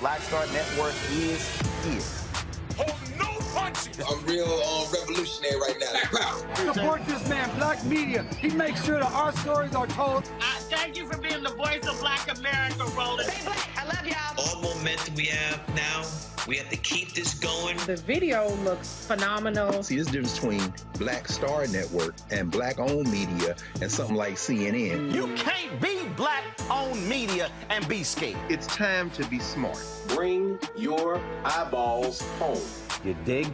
Black Star Network is here. Hold no punches. I'm real revolutionary right now. Support this man, Black Media. He makes sure that our stories are told. Thank you for being the voice of Black America, Roland. Stay black. I love y'all. All momentum we have now, we have to keep this going. The video looks phenomenal. See, there's a difference between Black Star Network and Black-owned media and something like CNN. You can't be Black-owned media and be scared. It's time to be smart. Bring your eyeballs home. You dig?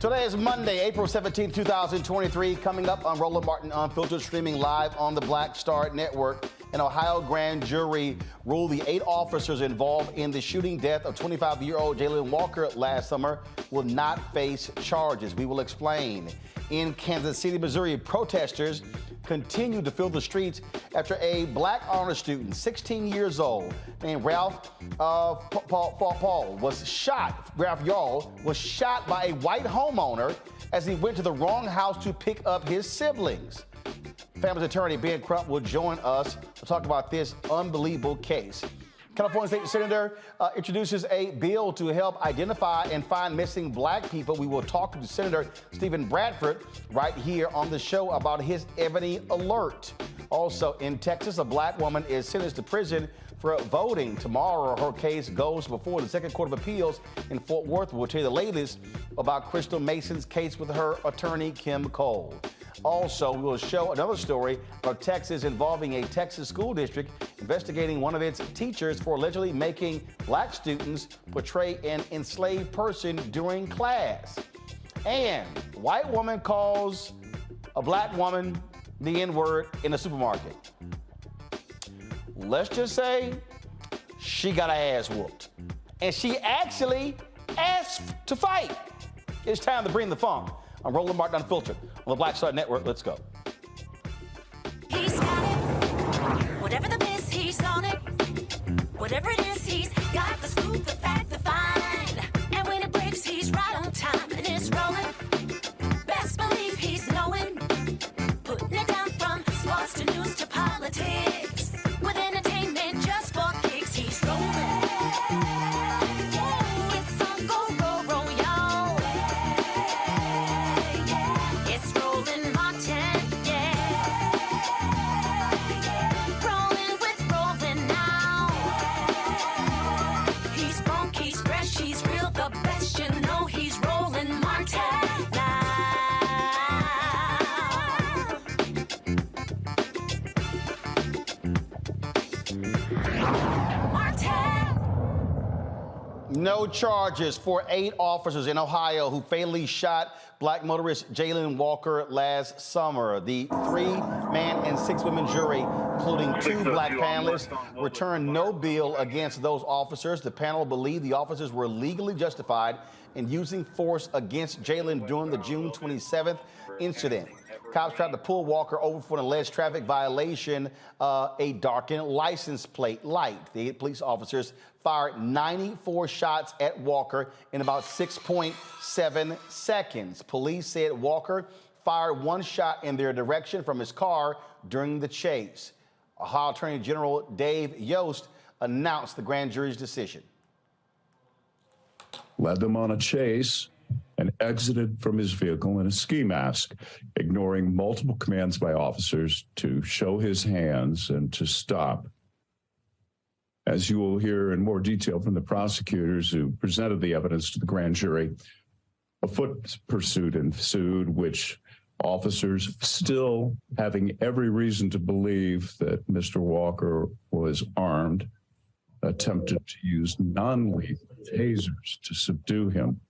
Today is Monday, April 17, 2023. Coming up on Roland Martin Unfiltered, streaming live on the Black Star Network. An Ohio grand jury ruled the 8 officers involved in the shooting death of 25-year-old Jayland Walker last summer will not face charges. We will explain. In Kansas City, Missouri, protesters continue to fill the streets after a black honor student, 16 years old, named Ralph Paul was shot. Ralph Yarl was shot by a white homeowner as he went to the wrong house to pick up his siblings. Family's attorney, Ben Crump, will join us to talk about this unbelievable case. California State Senator introduces a bill to help identify and find missing black people. We will talk to Senator Stephen Bradford right here on the show about his Ebony Alert. Also in Texas, a black woman is sentenced to prison for voting. Tomorrow, her case goes before the Second Court of Appeals in Fort Worth. We'll tell you the latest about Crystal Mason's case with her attorney, Kim Cole. Also, we will show another story of Texas involving a Texas school district investigating one of its teachers for allegedly making black students portray an enslaved person during class. And white woman calls a black woman the N-word in a supermarket. Let's just say she got her ass whooped. And she actually asked to fight. It's time to bring the funk. I'm Roland Martin Unfiltered on the Black Star Network. Let's go. He's got it. Whatever the miss, he's on it. Whatever it is, he's got the scoop, the fact, the find. And when it breaks, he's right on time and it's rolling. Best believe he's knowing. Putting it down from sports to news to politics. With entertainment just for kicks, he's rolling. It's on go, roll, roll, y'all. It's Roland Martin, yeah. Rolling with Roland now. He's funk, he's fresh, he's real, the best, you know he's Roland Martin now. No charges for 8 officers in Ohio who fatally shot black motorist Jayland Walker last summer. The 3-man and 6-woman jury, including 2 black panelists, returned no bill against those officers. The panel believed the officers were legally justified in using force against Jayland during the June 27th incident. Cops tried to pull Walker over for an alleged traffic violation, a darkened license plate light. The police officers fired 94 shots at Walker in about 6.7 seconds. Police said Walker fired 1 shot in their direction from his car during the chase. Ohio Attorney General Dave Yost announced the grand jury's decision. Led them on a chase and exited from his vehicle in a ski mask, ignoring multiple commands by officers to show his hands and to stop. As you will hear in more detail from the prosecutors who presented the evidence to the grand jury, a foot pursuit ensued, which officers, still having every reason to believe that Mr. Walker was armed, attempted to use non-lethal tasers to subdue him.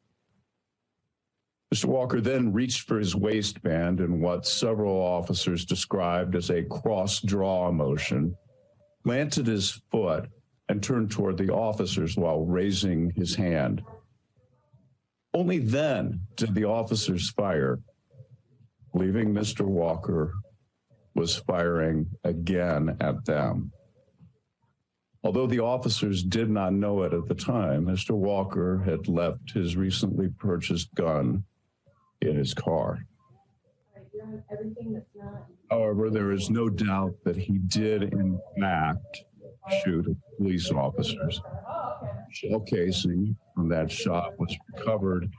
Mr. Walker then reached for his waistband in what several officers described as a cross-draw motion, planted his foot, and turned toward the officers while raising his hand. Only then did the officers fire, believing Mr. Walker was firing again at them. Although the officers did not know it at the time, Mr. Walker had left his recently purchased gun in his car. However, there is no doubt that he did, in fact, shoot at police officers. Shell casing from that shot was recovered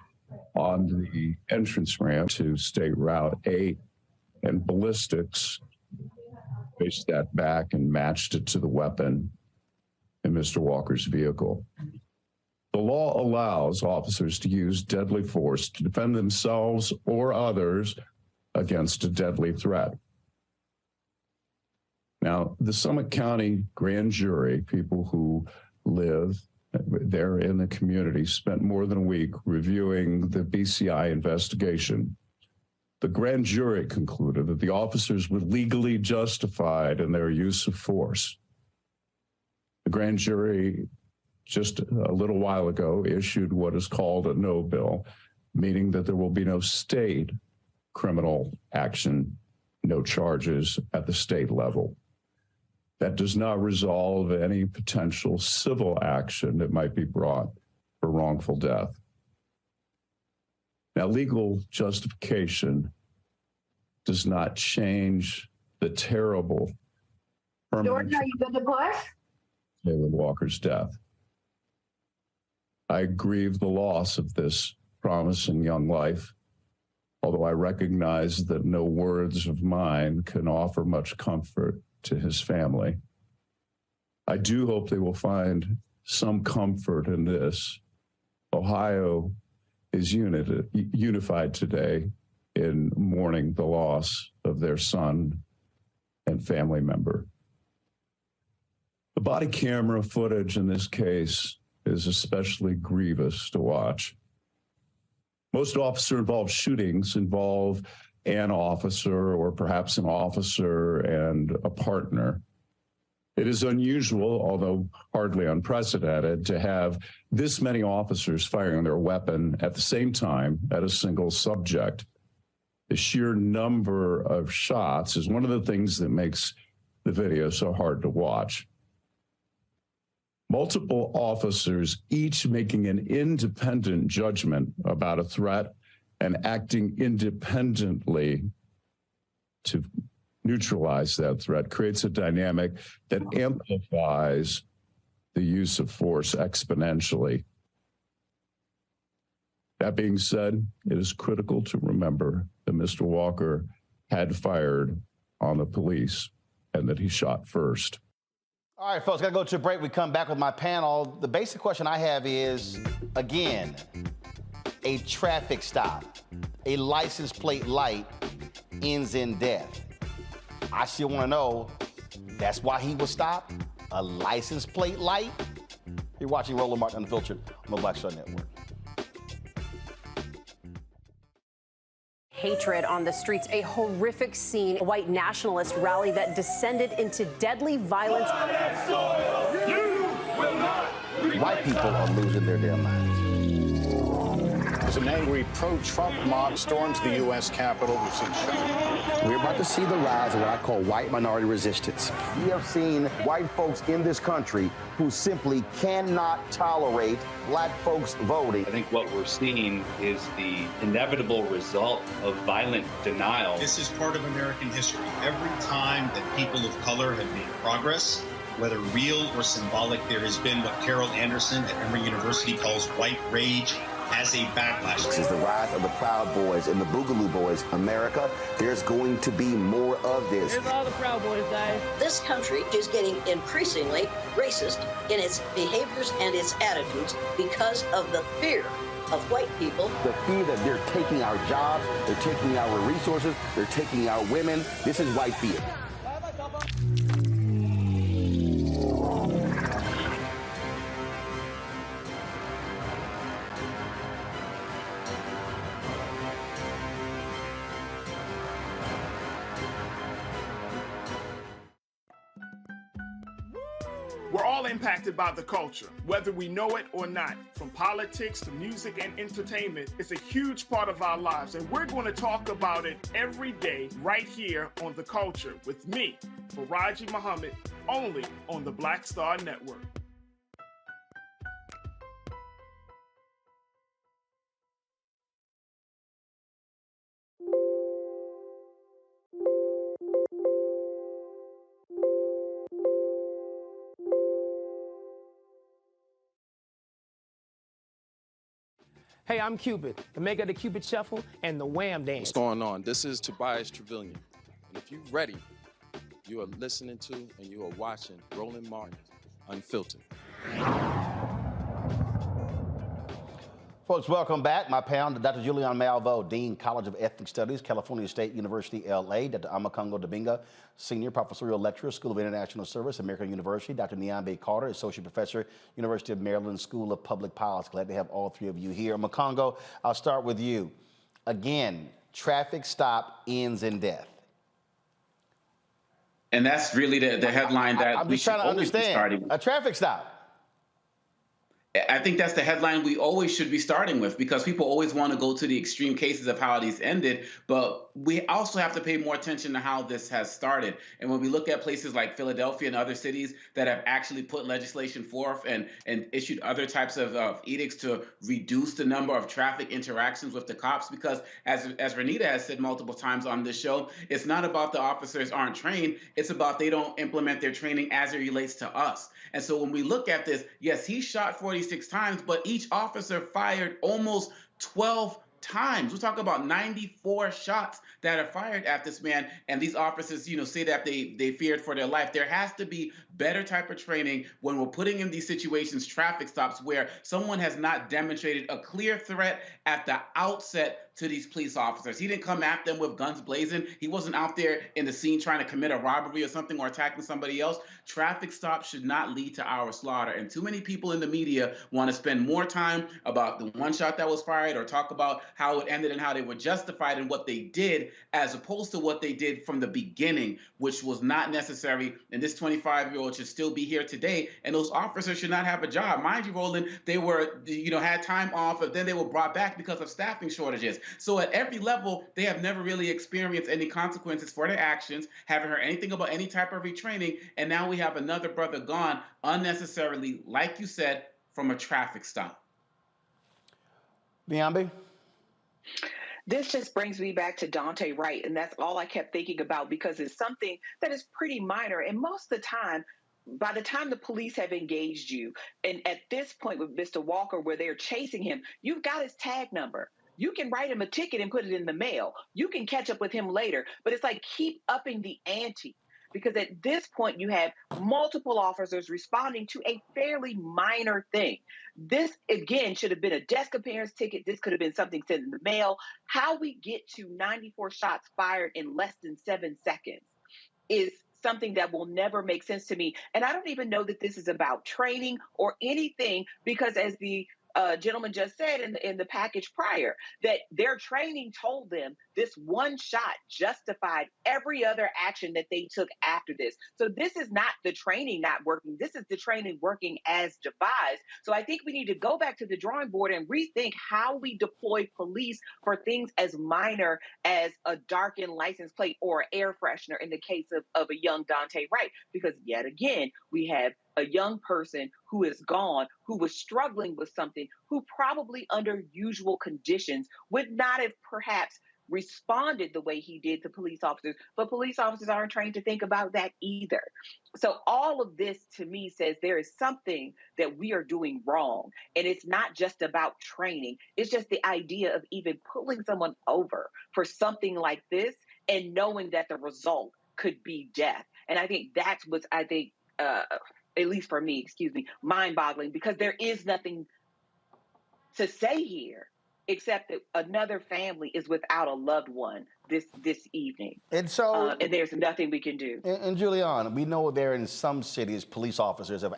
on the entrance ramp to State Route 8, and ballistics traced that back and matched it to the weapon in Mr. Walker's vehicle. The law allows officers to use deadly force to defend themselves or others against a deadly threat. Now, the Summit County grand jury, people who live there in the community, spent more than a week reviewing the BCI investigation. The grand jury concluded that the officers were legally justified in their use of force. The grand jury just a little while ago issued what is called a no bill, meaning that there will be no state criminal action, no charges at the state level. That does not resolve any potential civil action that might be brought for wrongful death. Now, legal justification does not change the terrible Jordan, are you good to push? Jayland Walker's death. I grieve the loss of this promising young life, although I recognize that no words of mine can offer much comfort to his family. I do hope they will find some comfort in this. Ohio is unified today in mourning the loss of their son and family member. The body camera footage in this case is especially grievous to watch. Most officer-involved shootings involve an officer or perhaps an officer and a partner. It is unusual, although hardly unprecedented, to have this many officers firing their weapon at the same time at a single subject. The sheer number of shots is one of the things that makes the video so hard to watch. Multiple officers, each making an independent judgment about a threat and acting independently to neutralize that threat, creates a dynamic that amplifies the use of force exponentially. That being said, it is critical to remember that Mr. Walker had fired on the police and that he shot first. All right, folks, got to go to a break. We come back with my panel. The basic question I have is, again, a traffic stop, a license plate light ends in death. I still want to know, that's why he was stopped? A license plate light? You're watching Roland Martin Unfiltered on the Black Star Network. Hatred on the streets, a horrific scene, a white nationalist rally that descended into deadly violence. White people are losing their damn minds. As an angry pro-Trump mob storms the U.S. Capitol, we've seen shooting. We're about to see the rise of what I call white minority resistance. We have seen white folks in this country who simply cannot tolerate black folks voting. I think what we're seeing is the inevitable result of violent denial. This is part of American history. Every time that people of color have made progress, whether real or symbolic, there has been what Carol Anderson at Emory University calls white rage as a backlash. This is the rise of the Proud Boys and the Boogaloo Boys. America, there's going to be more of this. Here's all the Proud Boys, guys. This country is getting increasingly racist in its behaviors and its attitudes because of the fear of white people. The fear that they're taking our jobs, they're taking our resources, they're taking our women. This is white fear. We're all impacted by the culture, whether we know it or not. From politics to music and entertainment, it's a huge part of our lives, and we're going to talk about it every day right here on The Culture with me, Faraji Muhammad, only on the Black Star Network. Hey, I'm Cupid, the maker of the Cupid Shuffle and the Wham Dance. What's going on? This is Tobias Trevelyan. And if you're ready, you are listening to and you are watching Roland Martin Unfiltered. Folks, welcome back. My panel, Dr. Julian Malvo, Dean, College of Ethnic Studies, California State University, LA. Dr. Amakongo Dabinga, Senior Professorial Lecturer, School of International Service, American University. Dr. Niambe Carter, Associate Professor, University of Maryland School of Public Policy. Glad to have all three of you here. Amakongo, I'll start with you. Again, traffic stop ends in death. And that's really the headline that I'm just trying to understand. A traffic stop. I think that's the headline we always should be starting with, because people always want to go to the extreme cases of how these ended, but we also have to pay more attention to how this has started. And when we look at places like Philadelphia and other cities that have actually put legislation forth and issued other types of edicts to reduce the number of traffic interactions with the cops, because as Renita has said multiple times on this show, it's not about the officers aren't trained, it's about they don't implement their training as it relates to us. And so when we look at this, yes, he shot 46 times, but each officer fired almost 12 times. We're talking about 94 shots that are fired at this man, and these officers, say that they feared for their life. There has to be better type of training when we're putting in these situations, traffic stops, where someone has not demonstrated a clear threat at the outset to these police officers. He didn't come at them with guns blazing. He wasn't out there in the scene trying to commit a robbery or something or attacking somebody else. Traffic stops should not lead to our slaughter. And too many people in the media want to spend more time about the one shot that was fired or talk about how it ended and how they were justified in what they did, as opposed to what they did from the beginning, which was not necessary. And this 25-year-old should still be here today. And those officers should not have a job. Mind you, Roland, they were, had time off, but then they were brought back because of staffing shortages. So at every level, they have never really experienced any consequences for their actions, haven't heard anything about any type of retraining, and now we have another brother gone unnecessarily, like you said, from a traffic stop. Biambi? This just brings me back to Daunte Wright, and that's all I kept thinking about, because it's something that is pretty minor, and most of the time, by the time the police have engaged you, and at this point with Mr. Walker, where they're chasing him, you've got his tag number. You can write him a ticket and put it in the mail. You can catch up with him later, but it's like keep upping the ante, because at this point you have multiple officers responding to a fairly minor thing. This, again, should have been a desk appearance ticket. This could have been something sent in the mail. How we get to 94 shots fired in less than 7 seconds is something that will never make sense to me. And I don't even know that this is about training or anything, because as the gentleman just said in the package prior, that their training told them this one shot justified every other action that they took after this. So this is not the training not working. This is the training working as devised. So I think we need to go back to the drawing board and rethink how we deploy police for things as minor as a darkened license plate or an air freshener in the case of a young Daunte Wright. Because yet again, we have a young person who is gone, who was struggling with something, who probably under usual conditions would not have perhaps responded the way he did to police officers, but police officers aren't trained to think about that either. So all of this to me says there is something that we are doing wrong. And it's not just about training. It's just the idea of even pulling someone over for something like this and knowing that the result could be death. And I think that's what's, at least for me, mind-boggling, because there is nothing to say here except that another family is without a loved one this evening. And so, and there's nothing we can do. And Juliana, we know there in some cities, police officers have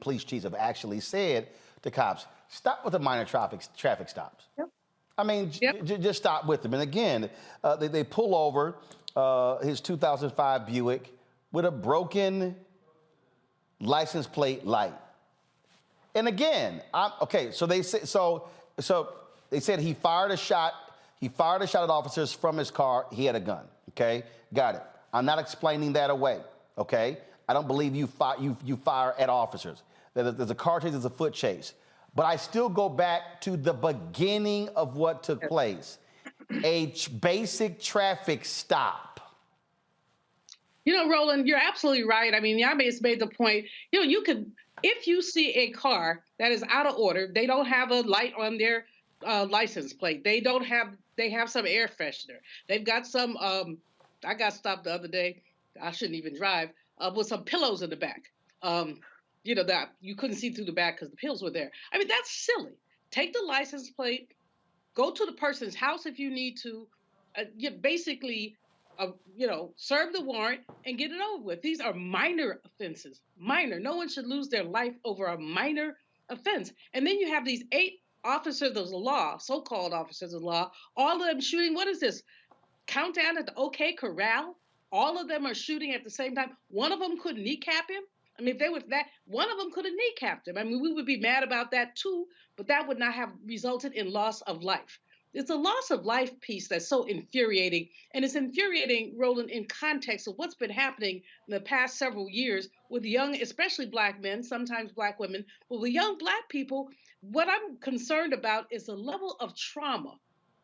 police chiefs have actually said to cops, stop with the minor traffic stops. Yep. I mean, just stop with them. And again, they pull over his 2005 Buick with a broken license plate light. And again, so they say they said he fired a shot. He fired a shot at officers from his car. He had a gun. Okay, got it. I'm not explaining that away. Okay, I don't believe you fire at officers. There's a car chase, there's a foot chase. But I still go back to the beginning of what took place. A basic traffic stop. You know, Roland, you're absolutely right. I mean, Yami has made the point, you could, if you see a car that is out of order, they don't have a light on their license plate. They have some air freshener. They've got some, I got stopped the other day, I shouldn't even drive, with some pillows in the back. That you couldn't see through the back because the pills were there. I mean, that's silly. Take the license plate, go to the person's house if you need to, serve the warrant and get it over with. These are minor offenses. Minor. No one should lose their life over a minor offense. And then you have these 8 officers of the law, so-called officers of the law, all of them shooting. What is this? Countdown at the OK Corral? All of them are shooting at the same time. One of them could kneecap him. I mean, if they were that, one of them could have kneecapped him. I mean, we would be mad about that too, but that would not have resulted in loss of life. It's a loss of life piece that's so infuriating. And it's infuriating, Roland, in context of what's been happening in the past several years with young, especially Black men, sometimes Black women, but with young Black people. What I'm concerned about is the level of trauma.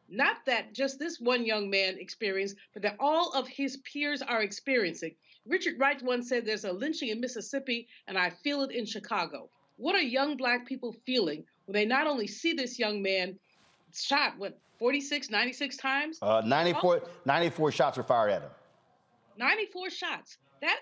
Not that just this one young man experienced, but that all of his peers are experiencing. Richard Wright once said there's a lynching in Mississippi, and I feel it in Chicago. What are young Black people feeling when they not only see this young man shot, 46, 96 times? 94 shots were fired at him. 94 shots. That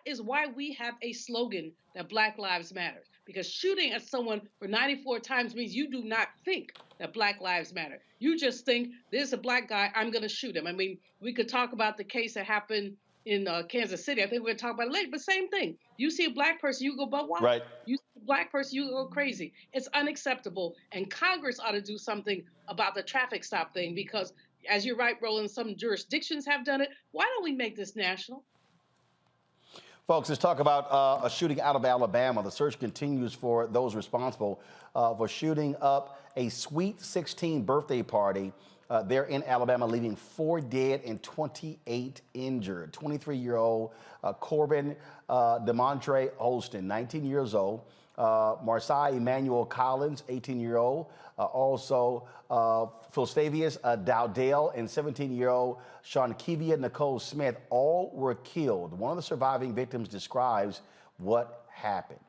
is why we have a slogan that Black Lives Matter. Because shooting at someone for 94 times means you do not think that Black Lives Matter. You just think there's a black guy, I'm going to shoot him. I mean, we could talk about the case that happened in Kansas City. I think we're going to talk about it later, but same thing. You see a black person, you go, but why? Right. You see a black person, you go crazy. It's unacceptable. And Congress ought to do something about the traffic stop thing because, as you're right, Roland, some jurisdictions have done it. Why don't we make this national? Folks, let's talk about a shooting out of Alabama. The search continues for those responsible for shooting up a Sweet 16 birthday party there in Alabama, leaving 4 dead and 28 injured. 23-year-old Corbin DeMontre Holston, 19 years old. Marcai Emmanuel Collins, 18-year-old. Also, Philstavius Dowdell and 17-year-old Shawnkeivia Nicole Smith, all were killed. One of the surviving victims describes what happened.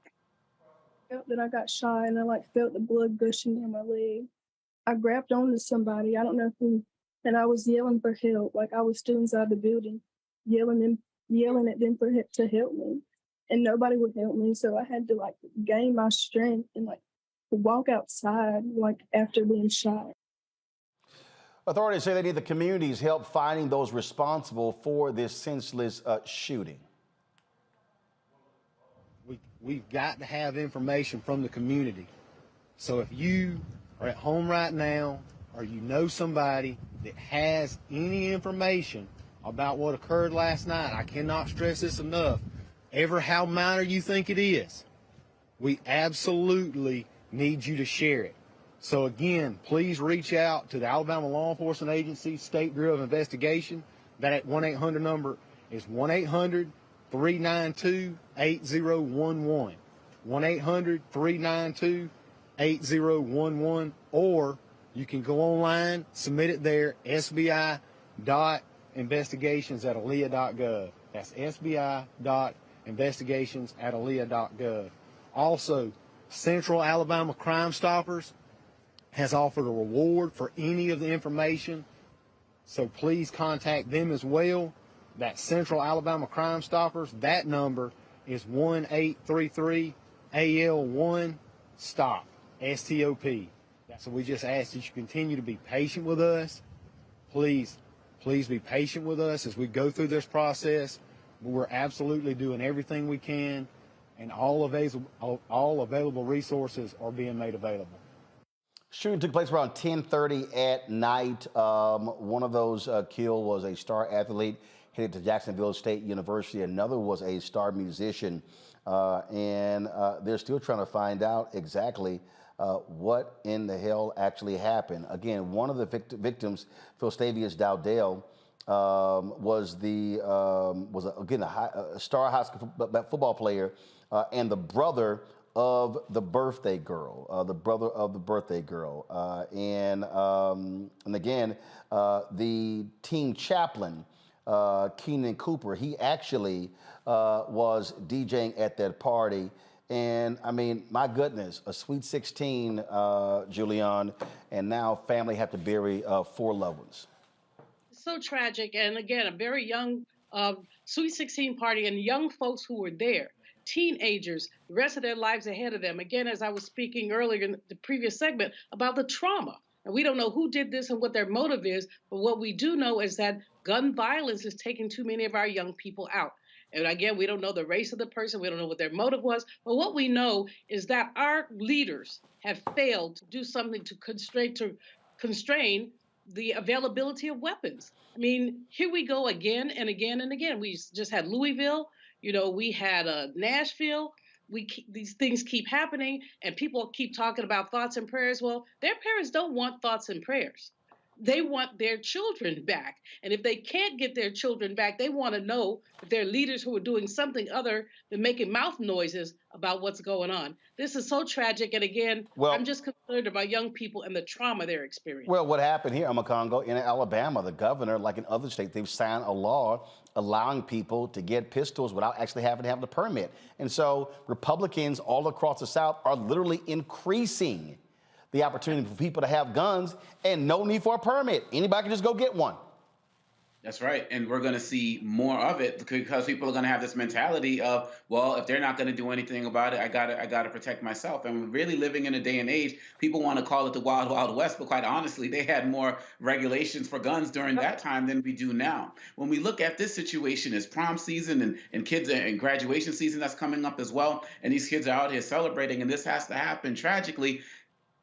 I felt that I got shot and I felt the blood gushing down my leg. I grabbed onto somebody, I don't know who, and I was yelling for help. I was still inside the building, yelling at them to help me. And nobody would help me, so I had to gain my strength and walk outside after being shot. Authorities say they need the community's help finding those responsible for this senseless shooting. We've got to have information from the community. So if you are at home right now or you know somebody that has any information about what occurred last night, I cannot stress this enough, ever how minor you think it is, we absolutely need you to share it. So again, please reach out to the Alabama Law Enforcement Agency, State Bureau of Investigation. That 1-800 number is 1-800-392-8011. 1-800-392-8011. Or you can go online, submit it there, sbi.investigations@alea.gov. That's sbi.investigations@alea.gov. Also, Central Alabama Crime Stoppers has offered a reward for any of the information, so please contact them as well. That's Central Alabama Crime Stoppers. That number is 1-833-AL1-STOP, S-T-O-P. So we just ask that you continue to be patient with us. Please be patient with us as we go through this process. We're absolutely doing everything we can, and all available resources are being made available. Shooting took place around 10:30 at night. One of those killed was a star athlete headed to Jacksonville State University. Another was a star musician. And they're still trying to find out exactly what in the hell actually happened. Again, one of the victims, Philstavius Dowdell, was a star high school football player and the brother of the birthday girl, and again, the team chaplain, Keenan Cooper, he actually was DJing at that party. And I mean, my goodness, a Sweet 16, Julian, and now family have to bury 4 loved ones. So tragic. And again, a very young Sweet 16 party and young folks who were there. Teenagers, the rest of their lives ahead of them. Again, as I was speaking earlier in the previous segment about the trauma. And we don't know who did this and what their motive is, but what we do know is that gun violence is taking too many of our young people out. And again, we don't know the race of the person. We don't know what their motive was. But what we know is that our leaders have failed to do something to constrain the availability of weapons. I mean, here we go again and again and again. We just had Louisville. We had Nashville. These things keep happening, and people keep talking about thoughts and prayers. Well, their parents don't want thoughts and prayers. They want their children back. And if they can't get their children back, they want to know that there are leaders who are doing something other than making mouth noises about what's going on. This is so tragic. And again, I'm just concerned about young people and the trauma they're experiencing. Well, what happened here, Amakongo, in Alabama, the governor, like in other states, they've signed a law allowing people to get pistols without actually having to have the permit. And so Republicans all across the South are literally increasing the opportunity for people to have guns and no need for a permit. Anybody can just go get one. That's right. And we're going to see more of it because people are going to have this mentality of, well, if they're not going to do anything about it, I got to protect myself. And we're really living in a day and age, people want to call it the Wild Wild West, but quite honestly, they had more regulations for guns during that time than we do now. When we look at this situation, it's prom season and kids and graduation season that's coming up as well. And these kids are out here celebrating, and this has to happen tragically.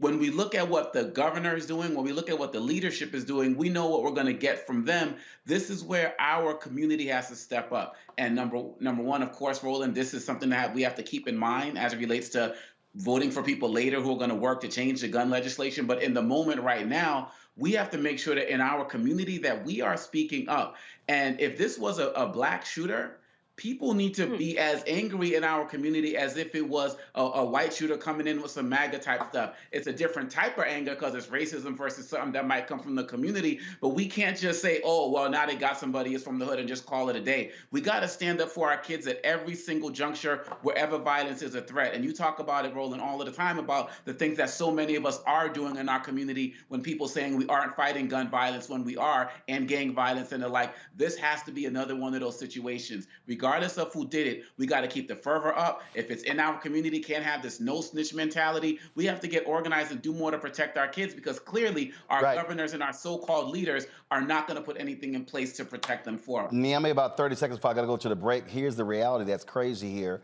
When we look at what the governor is doing, when we look at what the leadership is doing, we know what we're going to get from them. This is where our community has to step up. And number one, of course, Roland, this is something that we have to keep in mind as it relates to voting for people later who are going to work to change the gun legislation. But in the moment right now, we have to make sure that in our community that we are speaking up. And if this was a black shooter, people need to be as angry in our community as if it was a white shooter coming in with some MAGA type stuff. It's a different type of anger because it's racism versus something that might come from the community. But we can't just say, oh, well, now they got somebody is from the hood and just call it a day. We got to stand up for our kids at every single juncture wherever violence is a threat. And you talk about it, Roland, all of the time about the things that so many of us are doing in our community when people saying we aren't fighting gun violence when we are, and gang violence and the like. This has to be another one of those situations. Regardless of who did it, we got to keep the fervor up. If it's in our community, can't have this no snitch mentality. We have to get organized and do more to protect our kids because clearly our governors and our so-called leaders are not going to put anything in place to protect them for them. Niamey, about 30 seconds before I got to go to the break. Here's the reality that's crazy here.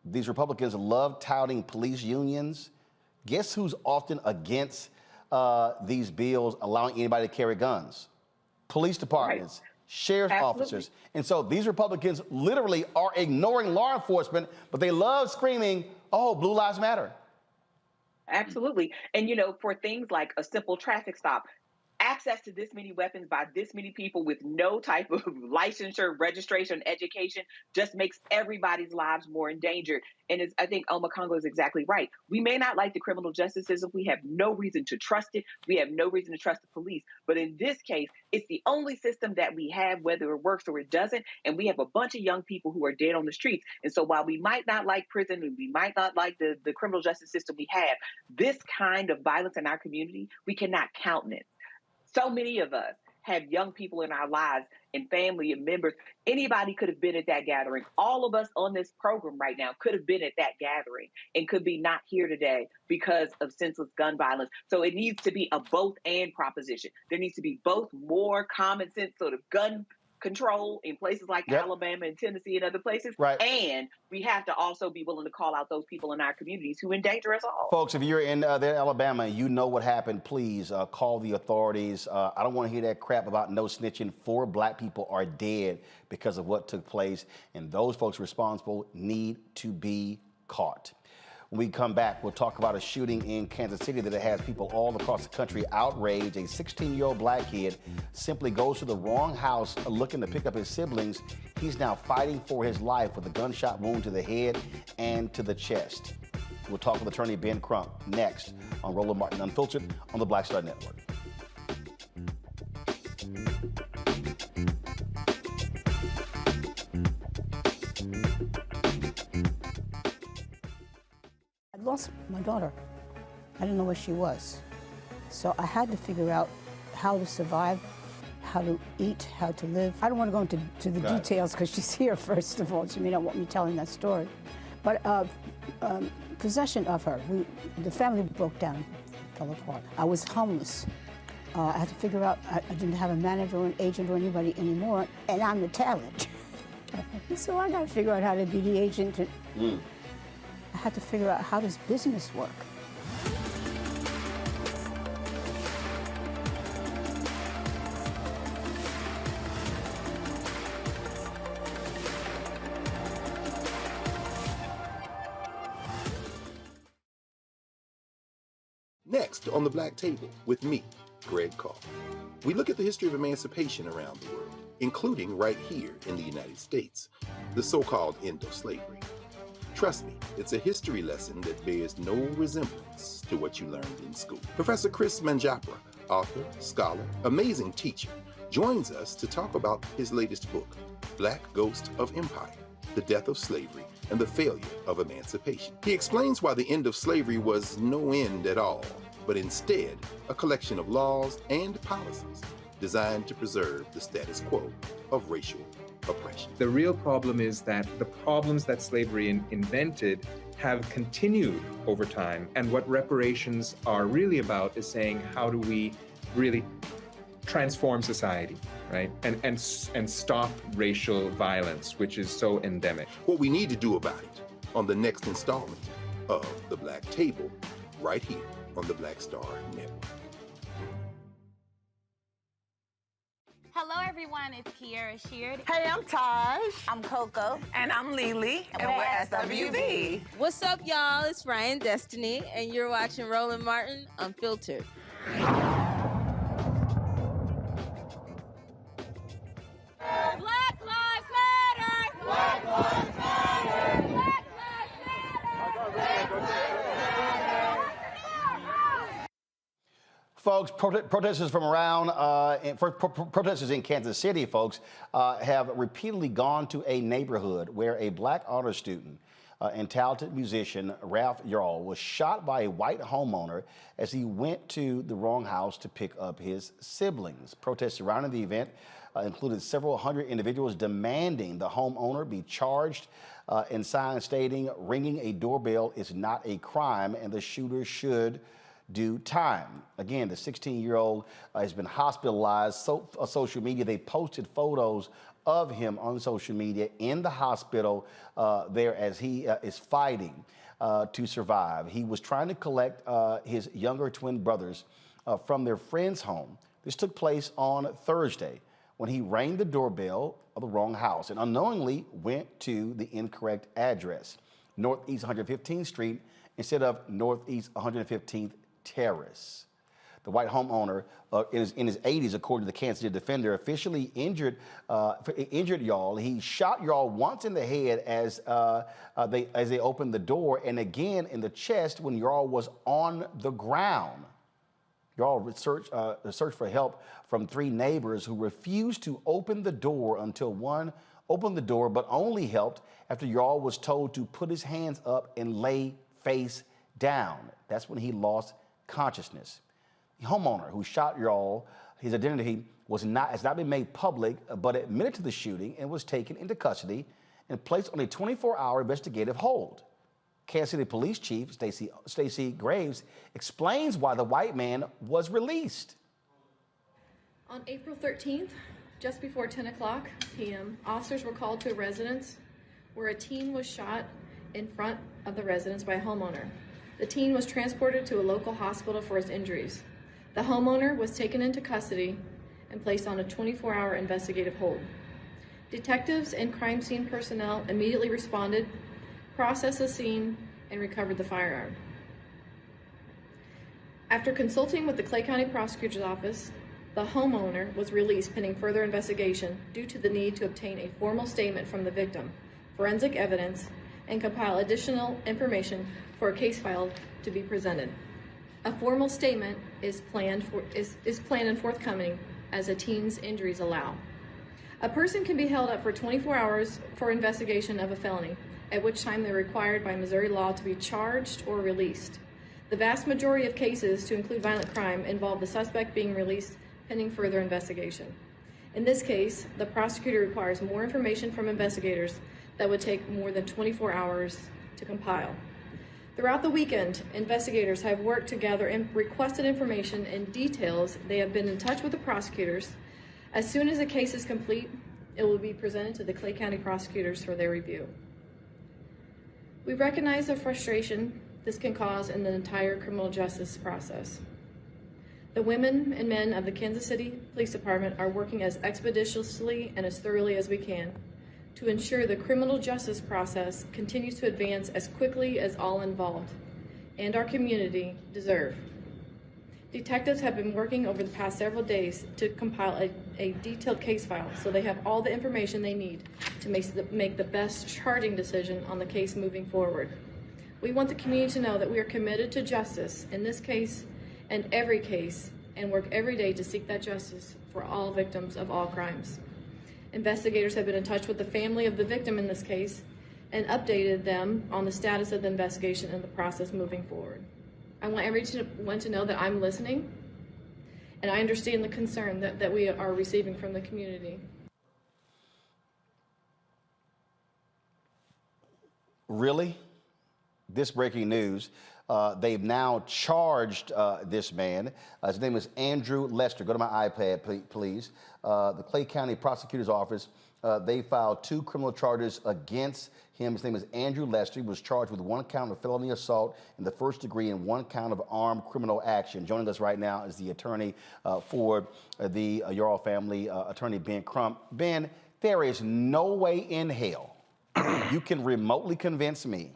These Republicans love touting police unions. Guess who's often against these bills allowing anybody to carry guns? Police departments. Sheriff's officers. And so these Republicans literally are ignoring law enforcement, but they love screaming, oh, Blue Lives Matter. Absolutely. And, you know, for things like a simple traffic stop, access to this many weapons by this many people with no type of licensure, registration, education just makes everybody's lives more endangered. And I think Oma Congo is exactly right. We may not like the criminal justice system. We have no reason to trust it. We have no reason to trust the police. But in this case, it's the only system that we have, whether it works or it doesn't. And we have a bunch of young people who are dead on the streets. And so while we might not like prison and we might not like the criminal justice system we have, this kind of violence in our community, we cannot countenance. So many of us have young people in our lives and family and members. Anybody could have been at that gathering. All of us on this program right now could have been at that gathering and could be not here today because of senseless gun violence. So it needs to be a both and proposition. There needs to be both more common sense sort of gun control in places like Alabama and Tennessee and other places. And we have to also be willing to call out those people in our communities who endanger us all. Folks, if you're in Alabama and you know what happened, please call the authorities. I don't want to hear that crap about no snitching. 4 black people are dead because of what took place, and those folks responsible need to be caught. When we come back, we'll talk about a shooting in Kansas City that has people all across the country outraged. A 16-year-old black kid simply goes to the wrong house looking to pick up his siblings. He's now fighting for his life with a gunshot wound to the head and to the chest. We'll talk with attorney Ben Crump next on Roland Martin Unfiltered on the Black Star Network. I lost my daughter. I didn't know where she was. So I had to figure out how to survive, how to eat, how to live. I don't want to go into the details because she's here, first of all. She may not want me telling that story. But possession of her, the family broke down, fell apart. I was homeless. I had to figure out, I didn't have a manager or an agent or anybody anymore, and I'm the talent. So I got to figure out how to be the agent. I had to figure out, how does business work? Next on the Black Table with me, Greg Carr. We look at the history of emancipation around the world, including right here in the United States, the so-called end of slavery. Trust me, it's a history lesson that bears no resemblance to what you learned in school. Professor Chris Manjapra, author, scholar, amazing teacher, joins us to talk about his latest book, Black Ghost of Empire, The Death of Slavery and the Failure of Emancipation. He explains why the end of slavery was no end at all, but instead a collection of laws and policies designed to preserve the status quo of racial oppression. The real problem is that the problems that slavery invented have continued over time. And what reparations are really about is saying, how do we really transform society, right? And stop racial violence, which is so endemic. What we need to do about it on the next installment of The Black Table, right here on the Black Star Network. Hello, everyone. It's Kiara Sheard. Hey, I'm Taj. I'm Coco. And I'm Lily. And we're SWV. What's up, y'all? It's Ryan Destiny, and you're watching Roland Martin Unfiltered. Black Lives Matter! Black Lives Matter! Black Lives Matter! Folks, protesters from around, protesters in Kansas City, folks, have repeatedly gone to a neighborhood where a black honor student and talented musician, Paul Yarl, was shot by a white homeowner as he went to the wrong house to pick up his siblings. Protests surrounding the event included several hundred individuals demanding the homeowner be charged and signs stating ringing a doorbell is not a crime and the shooter should do time. Again, the 16-year-old has been hospitalized. Social media, they posted photos of him on social media in the hospital there as he is fighting to survive. He was trying to collect his younger twin brothers from their friend's home. This took place on Thursday when he rang the doorbell of the wrong house and unknowingly went to the incorrect address, Northeast 115th Street instead of Northeast 115th Terrace. The white homeowner is in his 80s, according to the Kansas City Defender, officially injured Yarl. He shot Yarl once in the head as they opened the door, and again in the chest when Yarl was on the ground. Yarl searched for help from 3 neighbors who refused to open the door until one opened the door, but only helped after Yarl was told to put his hands up and lay face down. That's when he lost consciousness. The homeowner who shot Yarl, his identity has not been made public, but admitted to the shooting and was taken into custody and placed on a 24-hour investigative hold. Kansas City Police Chief Stacey Graves explains why the white man was released. On April 13th, just before 10 o'clock p.m., officers were called to a residence where a teen was shot in front of the residence by a homeowner. The teen was transported to a local hospital for his injuries. The homeowner was taken into custody and placed on a 24-hour investigative hold. Detectives and crime scene personnel immediately responded, processed the scene, and recovered the firearm. After consulting with the Clay County Prosecutor's Office, the homeowner was released pending further investigation due to the need to obtain a formal statement from the victim, forensic evidence, and compile additional information for a case file to be presented. A formal statement is planned and forthcoming as a teen's injuries allow. A person can be held up for 24 hours for investigation of a felony, at which time they're required by Missouri law to be charged or released. The vast majority of cases, to include violent crime, involve the suspect being released pending further investigation. In this case, the prosecutor requires more information from investigators that would take more than 24 hours to compile. Throughout the weekend, investigators have worked to gather requested information and details. They have been in touch with the prosecutors. As soon as the case is complete, it will be presented to the Clay County prosecutors for their review. We recognize the frustration this can cause in the entire criminal justice process. The women and men of the Kansas City Police Department are working as expeditiously and as thoroughly as we can to ensure the criminal justice process continues to advance as quickly as all involved and our community deserve. Detectives have been working over the past several days to compile a detailed case file so they have all the information they need to make the best charging decision on the case moving forward. We want the community to know that we are committed to justice in this case and every case, and work every day to seek that justice for all victims of all crimes. Investigators have been in touch with the family of the victim in this case and updated them on the status of the investigation and the process moving forward. I want everyone to know that I'm listening And I understand the concern that we are receiving from the community. Really? This breaking news. They've now charged this man. His name is Andrew Lester. Go to my iPad, please. The Clay County Prosecutor's Office, they filed 2 criminal charges against him. His name is Andrew Lester. He was charged with 1 count of felony assault in the first degree and 1 count of armed criminal action. Joining us right now is the attorney for the Yarl family, attorney Ben Crump. Ben, there is no way in hell you can remotely convince me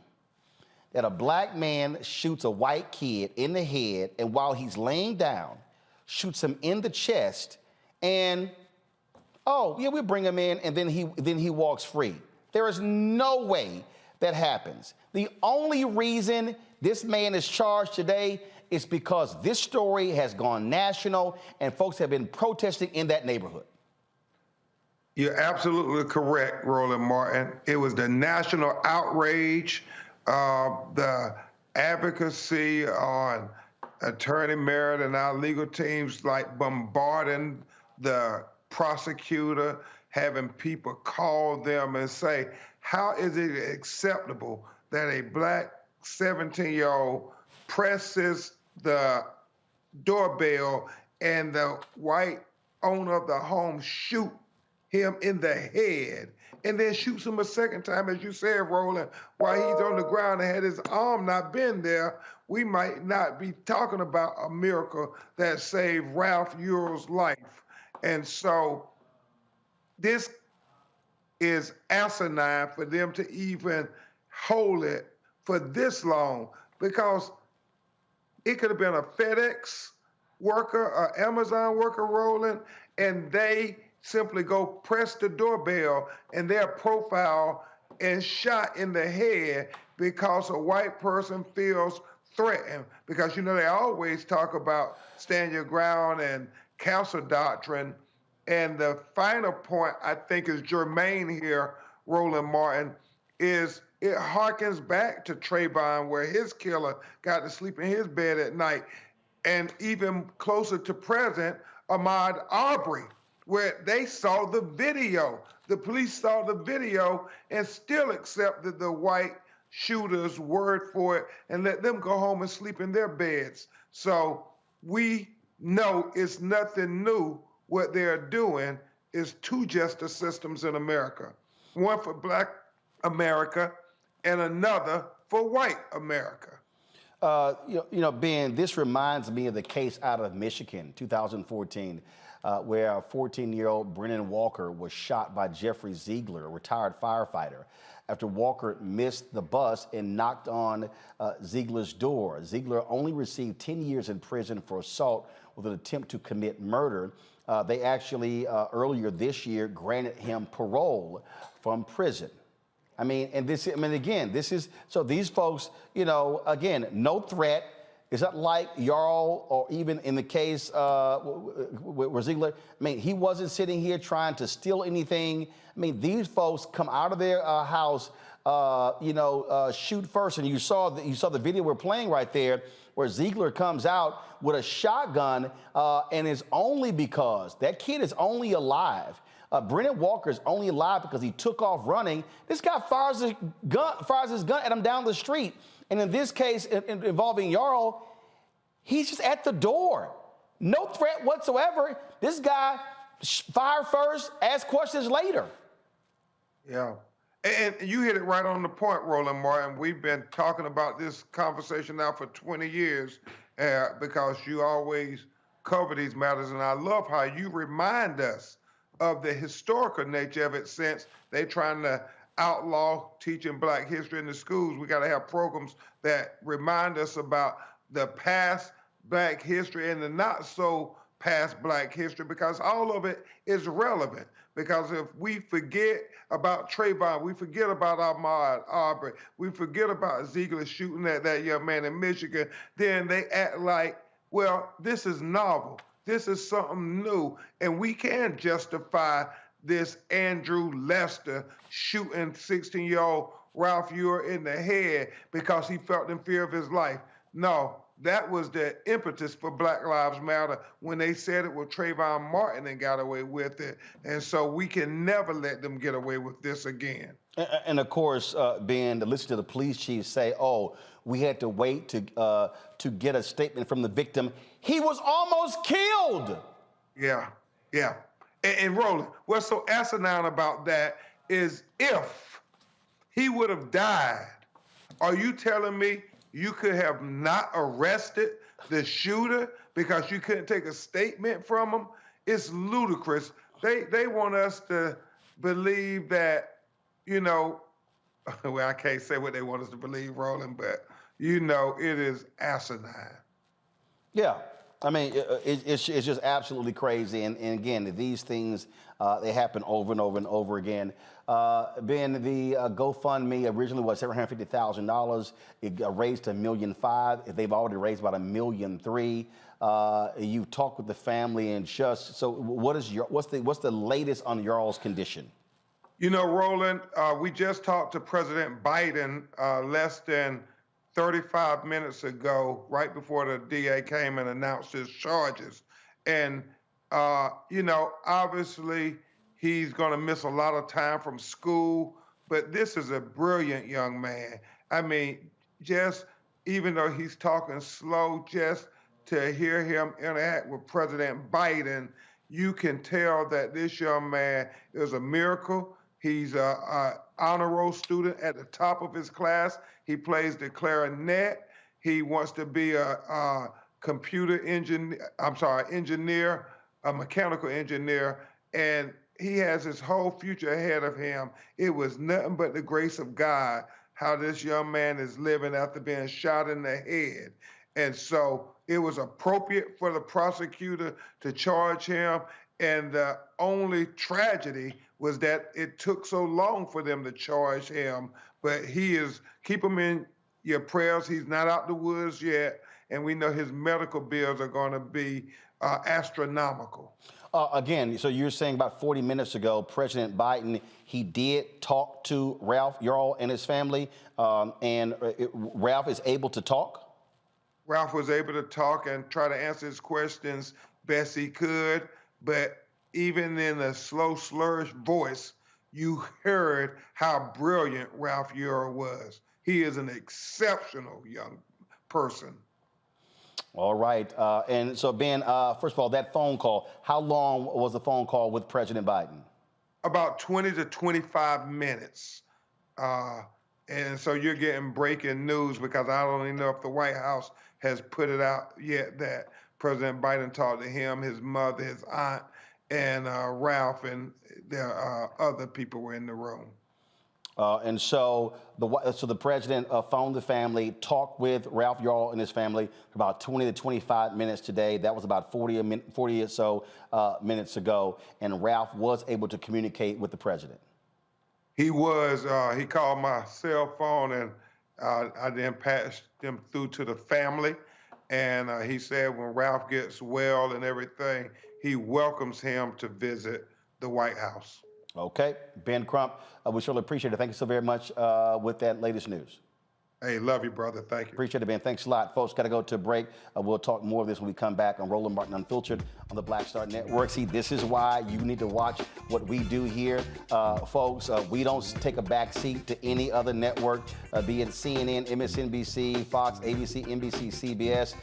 that a black man shoots a white kid in the head and while he's laying down, shoots him in the chest and, oh, yeah, we'll bring him in and then he walks free. There is no way that happens. The only reason this man is charged today is because this story has gone national and folks have been protesting in that neighborhood. You're absolutely correct, Roland Martin. It was the national outrage, the advocacy on Attorney Merritt and our legal teams like bombarding the prosecutor, having people call them and say, how is it acceptable that a black 17-year-old presses the doorbell and the white owner of the home shoot him in the head and then shoots him a second time, as you said, Roland, while he's on the ground and had his arm not been there, we might not be talking about a miracle that saved Ralph Yarl's life. And so this is asinine for them to even hold it for this long, because it could have been a FedEx worker, an Amazon worker, Roland, and they simply go press the doorbell and their profile and shot in the head because a white person feels threatened. Because, you know, they always talk about stand your ground and castle doctrine. And the final point I think is germane here, Roland Martin, is it harkens back to Trayvon, where his killer got to sleep in his bed at night. And even closer to present, Ahmaud Arbery, where they saw the video. The police saw the video and still accepted the white shooter's word for it and let them go home and sleep in their beds. So we know it's nothing new. What they're doing is 2 justice systems in America, one for black America and another for white America. You know, Ben, this reminds me of the case out of Michigan, 2014, where a 14-year-old Brennan Walker was shot by Jeffrey Ziegler, a retired firefighter, after Walker missed the bus and knocked on Ziegler's door. Ziegler only received 10 years in prison for assault with an attempt to commit murder. They actually, earlier this year, granted him parole from prison. I mean, and this, I mean, again, this is, so these folks, you know, again, no threat. Is that like Yarl, or even in the case with Ziegler? I mean, he wasn't sitting here trying to steal anything. I mean, these folks come out of their house, shoot first. And you saw the video we're playing right there, where Ziegler comes out with a shotgun, and it's only because that kid is only alive. Brennan Walker is only alive because he took off running. This guy fires his gun at him down the street. And in this case involving Yarl, he's just at the door. No threat whatsoever. This guy fired first, asked questions later. Yeah. And you hit it right on the point, Roland Martin. We've been talking about this conversation now for 20 years because you always cover these matters. And I love how you remind us of the historical nature of it, since they're trying to outlaw teaching black history in the schools. We got to have programs that remind us about the past black history and the not so past black history, because all of it is relevant. Because if we forget about Trayvon, we forget about Ahmaud Arbery, we forget about Ziegler shooting at that young man in Michigan, then they act like, well, this is novel. This is something new, and we can justify this Andrew Lester shooting 16-year-old Ralph Yarl in the head because he felt in fear of his life. No, that was the impetus for Black Lives Matter when they said it with Trayvon Martin and got away with it. And so we can never let them get away with this again. And of course, Ben, to listen to the police chief say, "Oh, we had to wait to get a statement from the victim." He was almost killed. Yeah. And Roland, what's so asinine about that is if he would have died, are you telling me you could have not arrested the shooter because you couldn't take a statement from him? It's ludicrous. They want us to believe that, well, I can't say what they want us to believe, Roland, but it is asinine. Yeah. I mean, it's just absolutely crazy. And again, these things, they happen over and over and over again. Ben, the GoFundMe originally was $750,000. It raised to $1.5 million. They've already raised about $1.3 million. You've talked with the family and just, so what's the latest on Yarl's condition? Roland, we just talked to President Biden less than 35 minutes ago, right before the DA came and announced his charges. And, obviously he's going to miss a lot of time from school, but this is a brilliant young man. I mean, just even though he's talking slow, just to hear him interact with President Biden, you can tell that this young man is a miracle. He's an honor roll student at the top of his class. He plays the clarinet. He wants to be a engineer, a mechanical engineer, and he has his whole future ahead of him. It was nothing but the grace of God how this young man is living after being shot in the head. And so it was appropriate for the prosecutor to charge him. And the only tragedy was that it took so long for them to charge him. But keep him in your prayers. He's not out the woods yet. And we know his medical bills are going to be astronomical. Again, so you're saying about 40 minutes ago, President Biden, he did talk to Ralph Yarl and his family, and Ralph is able to talk? Ralph was able to talk and try to answer his questions best he could, but even in a slow, slurred voice, you heard how brilliant Ralph Yarl was. He is an exceptional young person. All right. And so, Ben, first of all, that phone call, how long was the phone call with President Biden? About 20 to 25 minutes. And so you're getting breaking news because I don't even know if the White House has put it out yet that President Biden talked to him, his mother, his aunt, and Ralph, and other people were in the room. And so the president phoned the family, talked with Ralph Yarl and his family for about 20 to 25 minutes today. That was about 40 or so minutes ago. And Ralph was able to communicate with the president. He was. He called my cell phone, and I then passed them through to the family. And he said when Ralph gets well and everything, he welcomes him to visit the White House. Okay. Ben Crump, we surely appreciate it. Thank you so very much with that latest news. Hey, love you, brother. Thank you. Appreciate it, Ben. Thanks a lot. Folks, got to go to a break. We'll talk more of this when we come back on Roland Martin Unfiltered on the Black Star Network. See, this is why you need to watch what we do here. Folks, we don't take a back seat to any other network, be it CNN, MSNBC, Fox, ABC, NBC, CBS.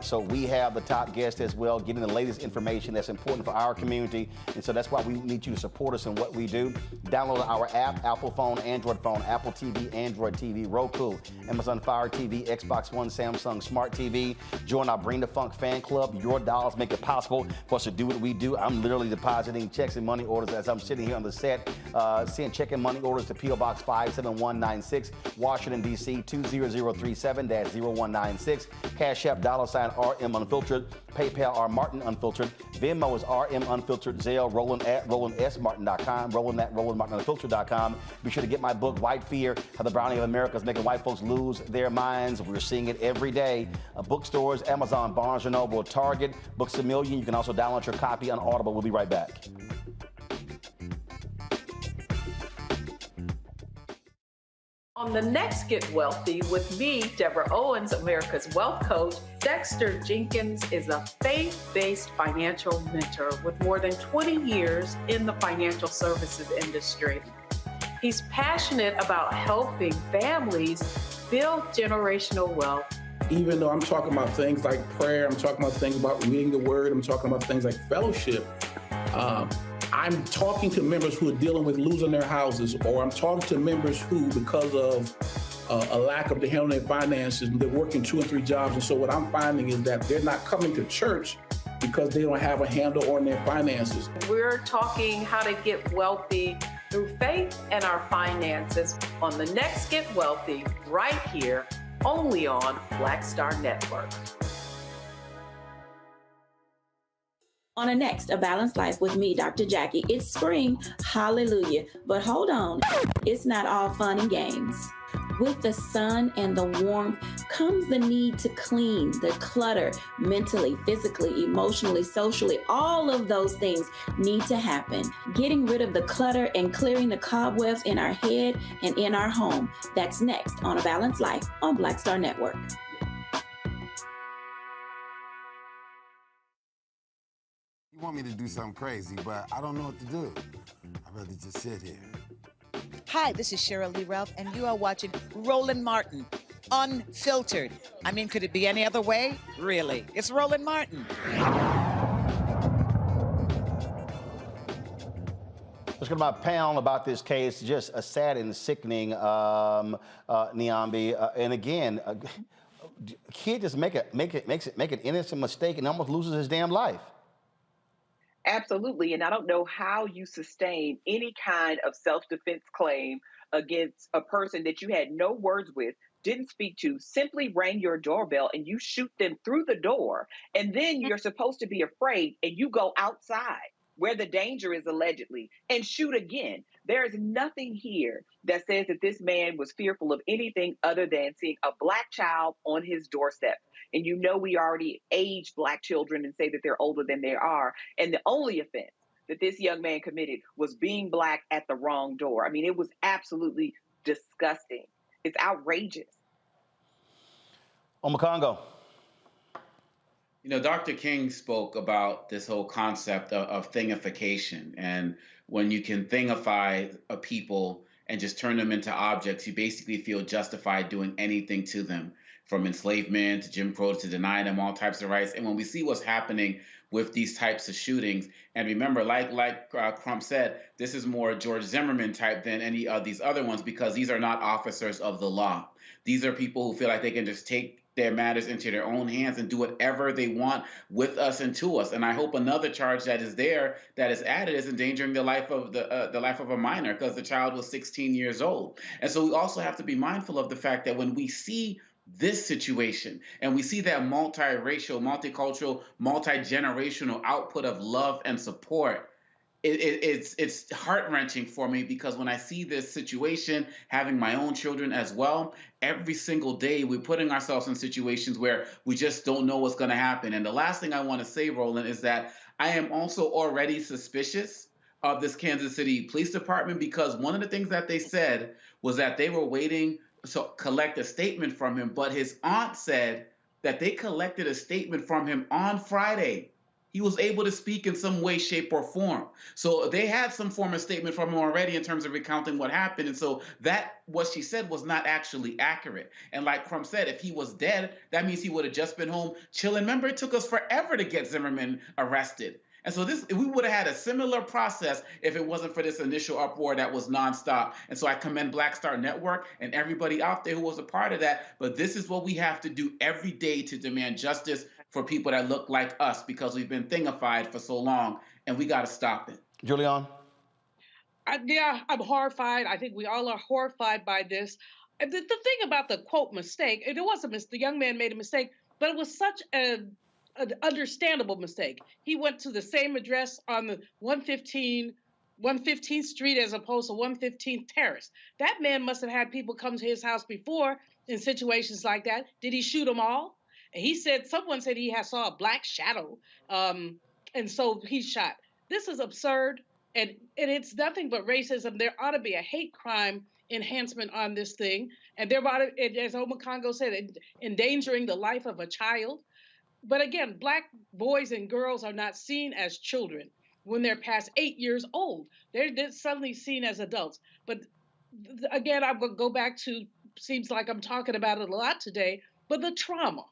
So we have the top guest as well, getting the latest information that's important for our community. And so that's why we need you to support us in what we do. Download our app, Apple phone, Android phone, Apple TV, Android TV, Roku, Amazon Fire TV, Xbox One, Samsung Smart TV. Join our Bring the Funk fan club. Your dollars make it possible for us to do what we do. I'm literally depositing checks and money orders as I'm sitting here on the set, sending check and money orders to P.O. Box 57196, Washington, D.C. 20037-0196. Cash App, $RM Unfiltered. PayPal, R Martin Unfiltered. Venmo is RM Unfiltered. Zelle, Roland at RolandSMartin.com. Roland at RolandMartinUnfiltered.com. Be sure to get my book, White Fear, How the Browning of America is Making White Folks Lose Their Minds. We're seeing it every day. Bookstores, Amazon, Barnes & Noble, Target, Books A Million. You can also download your copy on Audible. We'll be right back. On the next Get Wealthy with me, Deborah Owens, America's Wealth Coach, Dexter Jenkins is a faith-based financial mentor with more than 20 years in the financial services industry. He's passionate about helping families build generational wealth. Even though I'm talking about things like prayer, I'm talking about things about reading the word, I'm talking about things like fellowship, I'm talking to members who are dealing with losing their houses, or I'm talking to members who, because of a lack of the handling their finances, they're working 2 and 3 jobs. And so what I'm finding is that they're not coming to church because they don't have a handle on their finances. We're talking how to get wealthy through faith and our finances on the next Get Wealthy, right here, only on Black Star Network. On the next, A Balanced Life with me, Dr. Jackie. It's spring, hallelujah. But hold on, it's not all fun and games. With the sun and the warmth comes the need to clean, the clutter, mentally, physically, emotionally, socially. All of those things need to happen. Getting rid of the clutter and clearing the cobwebs in our head and in our home. That's next on A Balanced Life on Black Star Network. You want me to do something crazy, but I don't know what to do. I'd rather just sit here. Hi, this is Cheryl Lee Ralph, and you are watching Roland Martin, Unfiltered. I mean, could it be any other way? Really? It's Roland Martin. Let's go to my panel about this case. Just a sad and sickening, Niambi. And again, a kid just make an innocent mistake and almost loses his damn life. Absolutely. And I don't know how you sustain any kind of self-defense claim against a person that you had no words with, didn't speak to, simply rang your doorbell, and you shoot them through the door. And then you're supposed to be afraid and you go outside where the danger is allegedly and shoot again. There is nothing here that says that this man was fearful of anything other than seeing a Black child on his doorstep. And you know, we already age Black children and say that they're older than they are. And the only offense that this young man committed was being Black at the wrong door. I mean, it was absolutely disgusting. It's outrageous. Omakongo. You know, Dr. King spoke about this whole concept of thingification. And when you can thingify a people and just turn them into objects, you basically feel justified doing anything to them, from enslavement to Jim Crow, to deny them all types of rights. And when we see what's happening with these types of shootings, and remember, like Crump said, this is more George Zimmerman type than any of these other ones, because these are not officers of the law. These are people who feel like they can just take their matters into their own hands and do whatever they want with us and to us. And I hope another charge that is there, that is added, is endangering the life of the life of a minor, because the child was 16 years old. And so we also have to be mindful of the fact that when we see this situation and we see that multiracial, multicultural, multi-generational output of love and support, it's heart-wrenching for me, because when I see this situation, having my own children as well, every single day we're putting ourselves in situations where we just don't know what's going to happen. And the last thing I want to say, Roland, is that I am also already suspicious of this Kansas City Police Department, because one of the things that they said was that they were waiting to collect a statement from him, but his aunt said that they collected a statement from him on Friday. He was able to speak in some way, shape, or form. So they had some form of statement from him already in terms of recounting what happened. And so that, what she said, was not actually accurate. And like Crump said, if he was dead, that means he would have just been home chilling. Remember, it took us forever to get Zimmerman arrested. And so we would have had a similar process if it wasn't for this initial uproar that was nonstop. And so I commend Black Star Network and everybody out there who was a part of that. But this is what we have to do every day to demand justice for people that look like us, because we've been thingified for so long, and we got to stop it. Julian? Yeah, I'm horrified. I think we all are horrified by this. The thing about the quote mistake, it was the young man made a mistake, but it was such an understandable mistake. He went to the same address on the 115th Street as opposed to 115th Terrace. That man must have had people come to his house before in situations like that. Did he shoot them all? And he said, someone said he saw a black shadow, and so he shot. This is absurd. and it's nothing but racism. There ought to be a hate crime enhancement on this thing, and there ought to, as Omakongo said, endangering the life of a child. But again, Black boys and girls are not seen as children when they're past 8 years old. They're suddenly seen as adults. But again, I will go back to, seems like I'm talking about it a lot today, but the trauma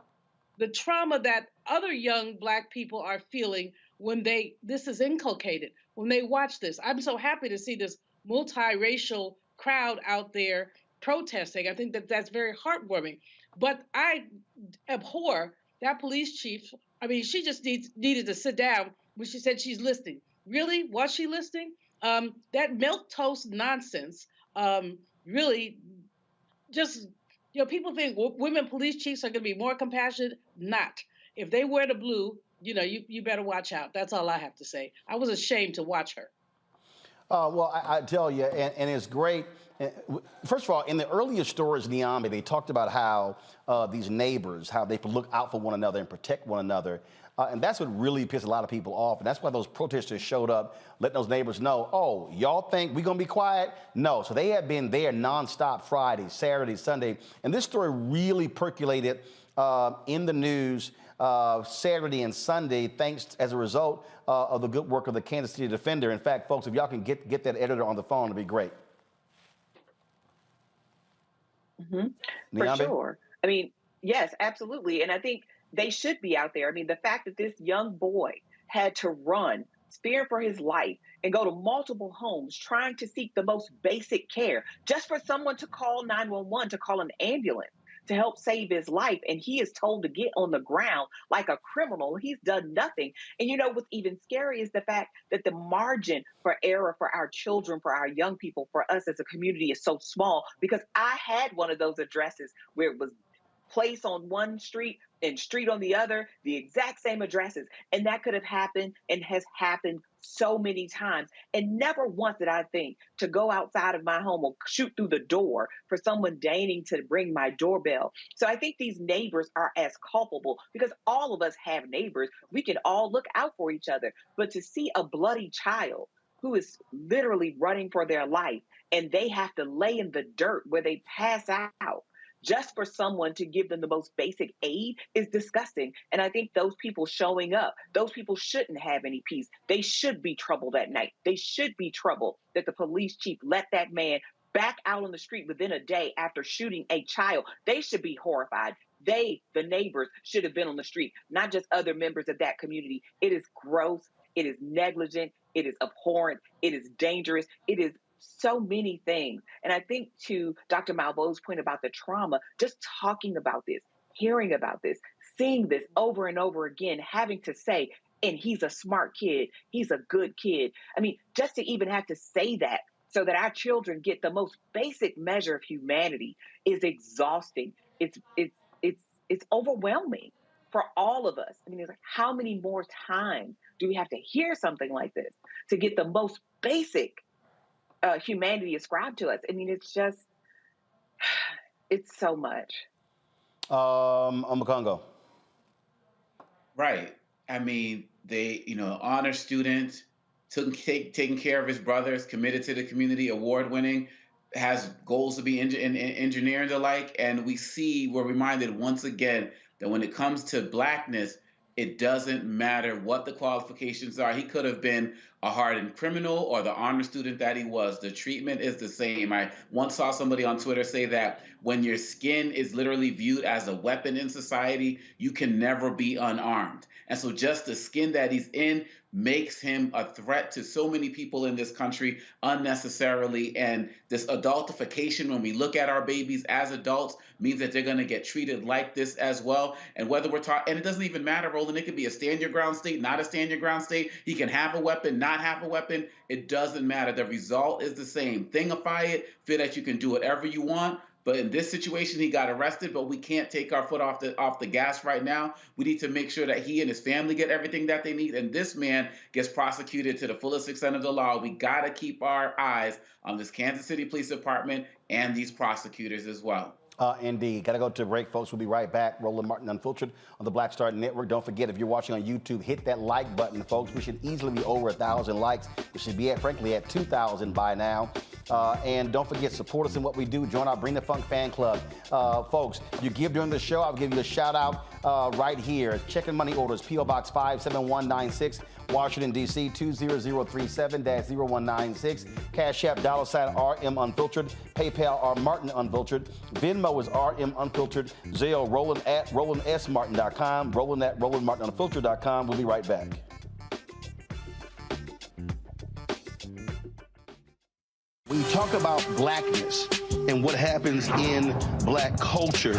that other young Black people are feeling when this is inculcated, when they watch this. I'm so happy to see this multiracial crowd out there protesting. I think that's very heartwarming. But I abhor that police chief. I mean, she just needed to sit down when she said she's listening. Really? Was she listening? That milquetoast nonsense really just, people think women police chiefs are going to be more compassionate. Not. If they wear the blue, you better watch out. That's all I have to say. I was ashamed to watch her. Well, I tell you, and it's great. First of all, in the earlier stories, Niambi, they talked about how these neighbors, how they look out for one another and protect one another. And that's what really pissed a lot of people off. And that's why those protesters showed up, letting those neighbors know, oh, y'all think we're going to be quiet? No. So they have been there nonstop Friday, Saturday, Sunday. And this story really percolated in the news Saturday and Sunday, thanks as a result of the good work of the Kansas City Defender. In fact, folks, if y'all can get that editor on the phone, it'd be great. For sure. I mean, yes, absolutely. And I think they should be out there. I mean, the fact that this young boy had to run, fearing for his life, and go to multiple homes trying to seek the most basic care just for someone to call 911, to call an ambulance to help save his life. And he is told to get on the ground like a criminal. He's done nothing. And what's even scary is the fact that the margin for error for our children, for our young people, for us as a community is so small, because I had one of those addresses where it was place on one street and street on the other, the exact same addresses. And that could have happened and has happened so many times. And never once did I think to go outside of my home or shoot through the door for someone deigning to ring my doorbell. So I think these neighbors are as culpable, because all of us have neighbors. We can all look out for each other. But to see a bloody child who is literally running for their life, and they have to lay in the dirt where they pass out just for someone to give them the most basic aid is disgusting. And I think those people showing up, those people shouldn't have any peace. They should be troubled at night. They should be troubled that the police chief let that man back out on the street within a day after shooting a child. They should be horrified. They, the neighbors, should have been on the street, not just other members of that community. It is gross. It is negligent. It is abhorrent. It is dangerous. It is so many things. And I think to Dr. Malveau's point about the trauma, just talking about this, hearing about this, seeing this over and over again, having to say, and he's a smart kid, he's a good kid. I mean, just to even have to say that so that our children get the most basic measure of humanity is exhausting. It's overwhelming for all of us. I mean, it's like, how many more times do we have to hear something like this to get the most basic humanity ascribed to us? I mean, it's just, it's so much. Omakongo. Right. I mean, they, honor student, taking care of his brothers, committed to the community, award winning, has goals to be engineer and the like. And we're reminded once again that when it comes to Blackness, it doesn't matter what the qualifications are. He could have been a hardened criminal or the honor student that he was. The treatment is the same. I once saw somebody on Twitter say that when your skin is literally viewed as a weapon in society, you can never be unarmed. And so just the skin that he's in makes him a threat to so many people in this country unnecessarily. And this adultification, when we look at our babies as adults, means that they're going to get treated like this as well. And whether we're talking, and it doesn't even matter, Roland, it could be a stand your ground state, not a stand your ground state. He can have a weapon, not have a weapon. It doesn't matter. The result is the same. Thingify it, feel that you can do whatever you want. But in this situation, he got arrested, but we can't take our foot off the gas right now. We need to make sure that he and his family get everything that they need, and this man gets prosecuted to the fullest extent of the law. We got to keep our eyes on this Kansas City Police Department and these prosecutors as well. Indeed. Got to go to a break, folks. We'll be right back. Roland Martin Unfiltered on the Black Star Network. Don't forget, if you're watching on YouTube, hit that like button, folks. We should easily be over 1,000 likes. We should be, frankly, at 2,000 by now. And don't forget, support us in what we do. Join our Bring the Funk fan club. Folks, you give during the show, I'll give you a shout-out right here. Checking money orders, P.O. Box 57196. Washington, D.C. 20037-0196. Cash App, $RM Unfiltered. PayPal, R Martin Unfiltered. Venmo is RM Unfiltered. Zelle, Roland at RolandSMartin.com. Roland at RolandMartinUnfiltered.com. We'll be right back. When you talk about blackness and what happens in black culture,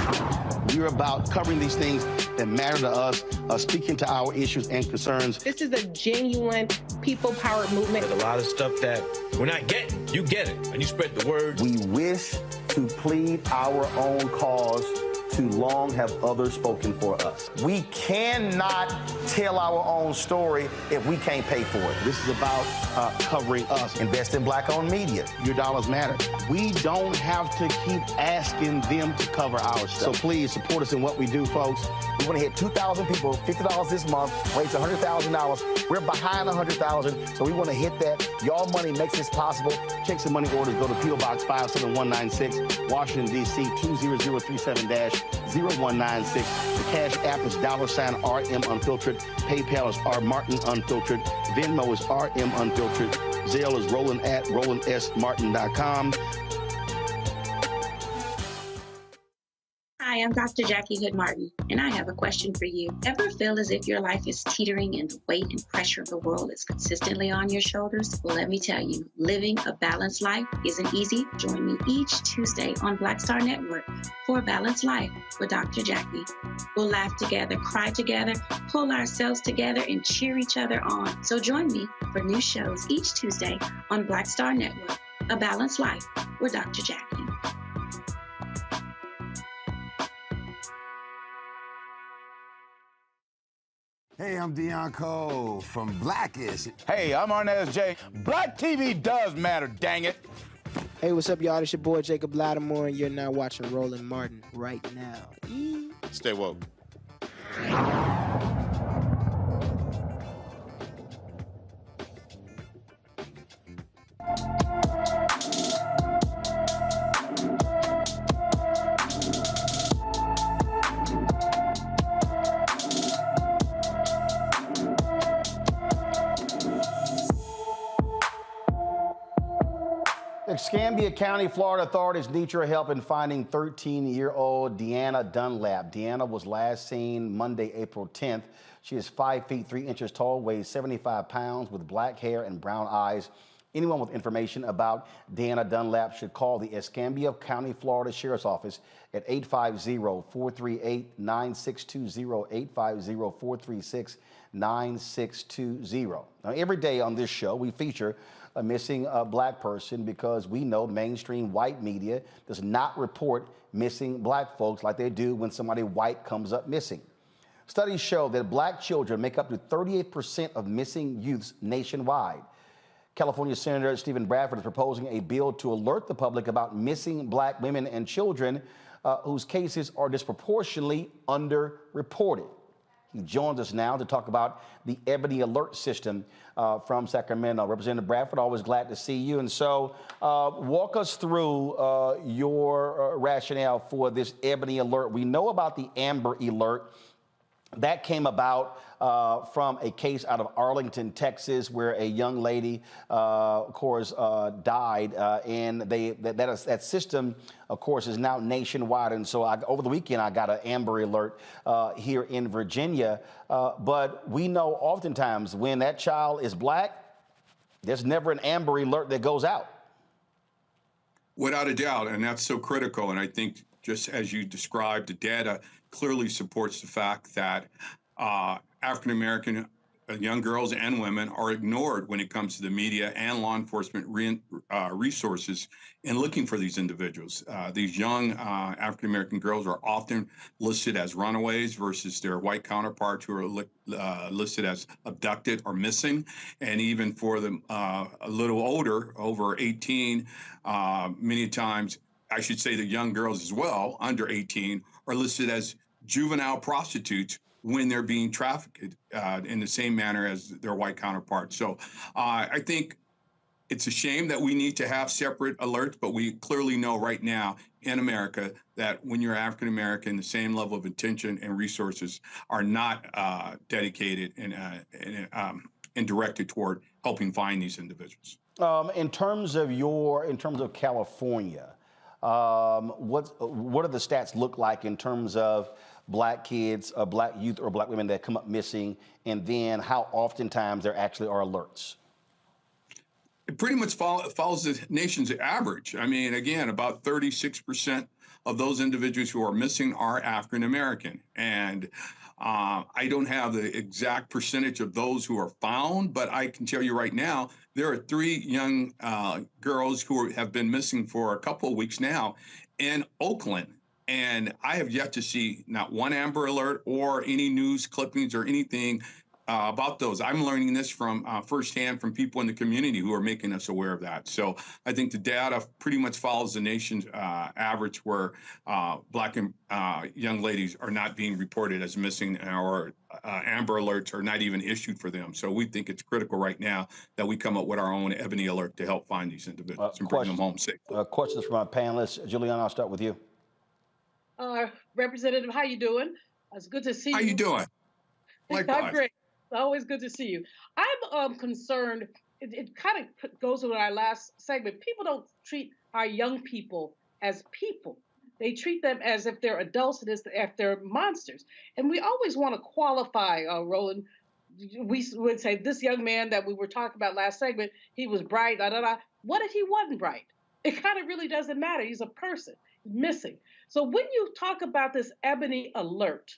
we're about covering these things that matter to us, speaking to our issues and concerns. This is a genuine people-powered movement. There's a lot of stuff that we're not getting. You get it, and you spread the word. We wish to plead our own cause. Too long have others spoken for us. We cannot tell our own story if we can't pay for it. This is about covering us. Invest in black-owned media. Your dollars matter. We don't have to keep asking them to cover our stuff. So please support us in what we do, folks. We want to hit 2,000 people, $50 this month, raise $100,000. We're behind 100,000, so we want to hit that. Y'all money makes this possible. Check some money orders. Go to P.O. Box 57196, Washington, D.C. 20037-0196. The Cash App is $RM Unfiltered. PayPal is R Martin Unfiltered. Venmo is RM Unfiltered. Zelle is Roland at RolandSMartin.com. Hi, I'm Dr. Jackie Hood Martin, and I have a question for you. Ever feel as if your life is teetering and the weight and pressure of the world is consistently on your shoulders? Well, let me tell you, living a balanced life isn't easy. Join me each Tuesday on Black Star Network for a Balanced Life with Dr. Jackie. We'll laugh together, cry together, pull ourselves together, and cheer each other on. So join me for new shows each Tuesday on Black Star Network, A Balanced Life with Dr. Jackie. Hey, I'm Deion Cole from Blackish. Hey, I'm Arnaz J. Black TV does matter, dang it. Hey, what's up, y'all? It's your boy Jacob Lattimore, and you're now watching Roland Martin right now. Stay woke. Escambia County, Florida authorities need your help in finding 13-year-old Deanna Dunlap. Deanna was last seen Monday, April 10th. She is 5 feet 3 inches tall, weighs 75 pounds, with black hair and brown eyes. Anyone with information about Deanna Dunlap should call the Escambia County, Florida Sheriff's Office at 850-438-9620, 850-436-9620. Now, every day on this show, we feature a missing black person because we know mainstream white media does not report missing black folks like they do when somebody white comes up missing. Studies show that black children make up to 38% of missing youths nationwide. California Senator Stephen Bradford is proposing a bill to alert the public about missing black women and children whose cases are disproportionately underreported. He joins us now to talk about the Ebony Alert system from Sacramento. Representative Bradford, always glad to see you. And so walk us through your rationale for this Ebony Alert. We know about the Amber Alert. That came about from a case out of Arlington, Texas, where a young lady, of course, died. And that system, of course, is now nationwide. And so over the weekend, I got an Amber Alert here in Virginia. But we know oftentimes when that child is black, there's never an Amber Alert that goes out. Without a doubt. And that's so critical. And I think just as you described, the data clearly supports the fact that African-American young girls and women are ignored when it comes to the media and law enforcement resources in looking for these individuals. These young African-American girls are often listed as runaways versus their white counterparts who are listed as abducted or missing. And even for them a little older, over 18, many times I should say the young girls as well, under 18, are listed as juvenile prostitutes when they're being trafficked in the same manner as their white counterparts. So I think it's a shame that we need to have separate alerts, but we clearly know right now in America that when you're African American, the same level of attention and resources are not dedicated and directed toward helping find these individuals. In terms of California, what do the stats look like in terms of black kids, black youth, or black women that come up missing, and then how oftentimes there actually are alerts? It pretty much follows the nation's average. I mean, again, about 36% of those individuals who are missing are African American. And I don't have the exact percentage of those who are found, but I can tell you right now, there are 3 young girls who have been missing for a couple of weeks now in Oakland. And I have yet to see not one Amber Alert or any news clippings or anything about those. I'm learning this from firsthand from people in the community who are making us aware of that. So I think the data pretty much follows the nation's average, where black and young ladies are not being reported as missing, or Amber Alerts are not even issued for them. So we think it's critical right now that we come up with our own Ebony Alert to help find these individuals and bring them home safely. Questions from our panelists. Juliana, I'll start with you. Representative, how you doing? It's good to see you. How you doing? Likewise. I'm great. It's always good to see you. I'm concerned. It kind of goes with our last segment. People don't treat our young people as people. They treat them as if they're adults and as if they're monsters. And we always want to qualify, Roland. We would say, this young man that we were talking about last segment, he was bright, da, da, da. What if he wasn't bright? It kind of really doesn't matter. He's a person missing. So when you talk about this Ebony Alert,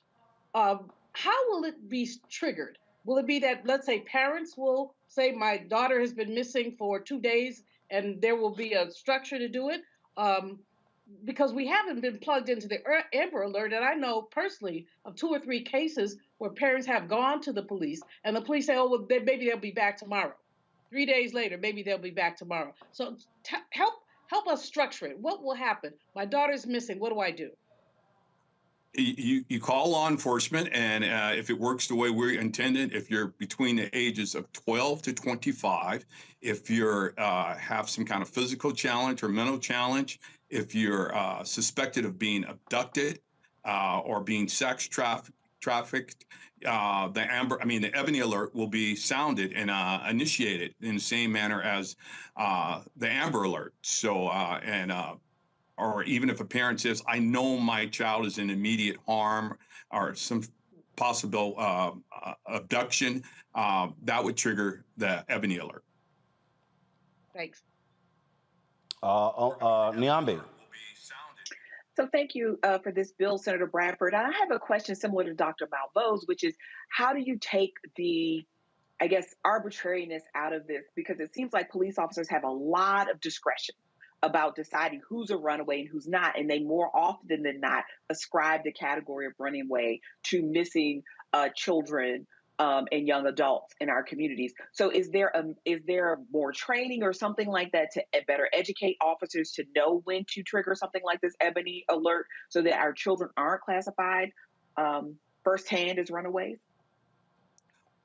how will it be triggered? Will it be that, let's say, parents will say, my daughter has been missing for 2 days, and there will be a structure to do it? Because we haven't been plugged into the Amber Alert, and I know personally of 2 or 3 cases where parents have gone to the police, and the police say, oh, well, maybe they'll be back tomorrow. 3 days later, maybe they'll be back tomorrow. So help us structure it. What will happen? My daughter's missing. What do I do? You call law enforcement, and if it works the way we intended, if you're between the ages of 12 to 25, if you're have some kind of physical challenge or mental challenge, if you're suspected of being abducted or being sex trafficked, the Ebony Alert will be sounded and initiated in the same manner as the Amber Alert. So or even if a parent says, I know my child is in immediate harm or some possible abduction, that would trigger the Ebony Alert. Thanks. Niambi. So thank you for this bill, Senator Bradford. I have a question similar to Dr. Malveau's, which is, how do you take the, I guess, arbitrariness out of this? Because it seems like police officers have a lot of discretion about deciding who's a runaway and who's not, and they more often than not ascribe the category of runaway to missing children and young adults in our communities. So is there more training or something like that to better educate officers to know when to trigger something like this Ebony Alert so that our children aren't classified firsthand as runaways?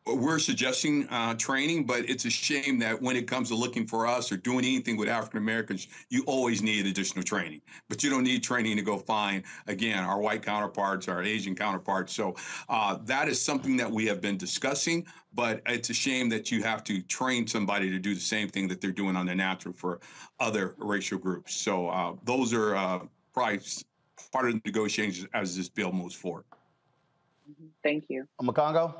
We're suggesting training, but it's a shame that when it comes to looking for us or doing anything with African Americans, you always need additional training. But you don't need training to go find, again, our white counterparts, our Asian counterparts. So that is something that we have been discussing, but it's a shame that you have to train somebody to do the same thing that they're doing on the natural for other racial groups. So those are probably part of the negotiations as this bill moves forward. Thank you. Makongo?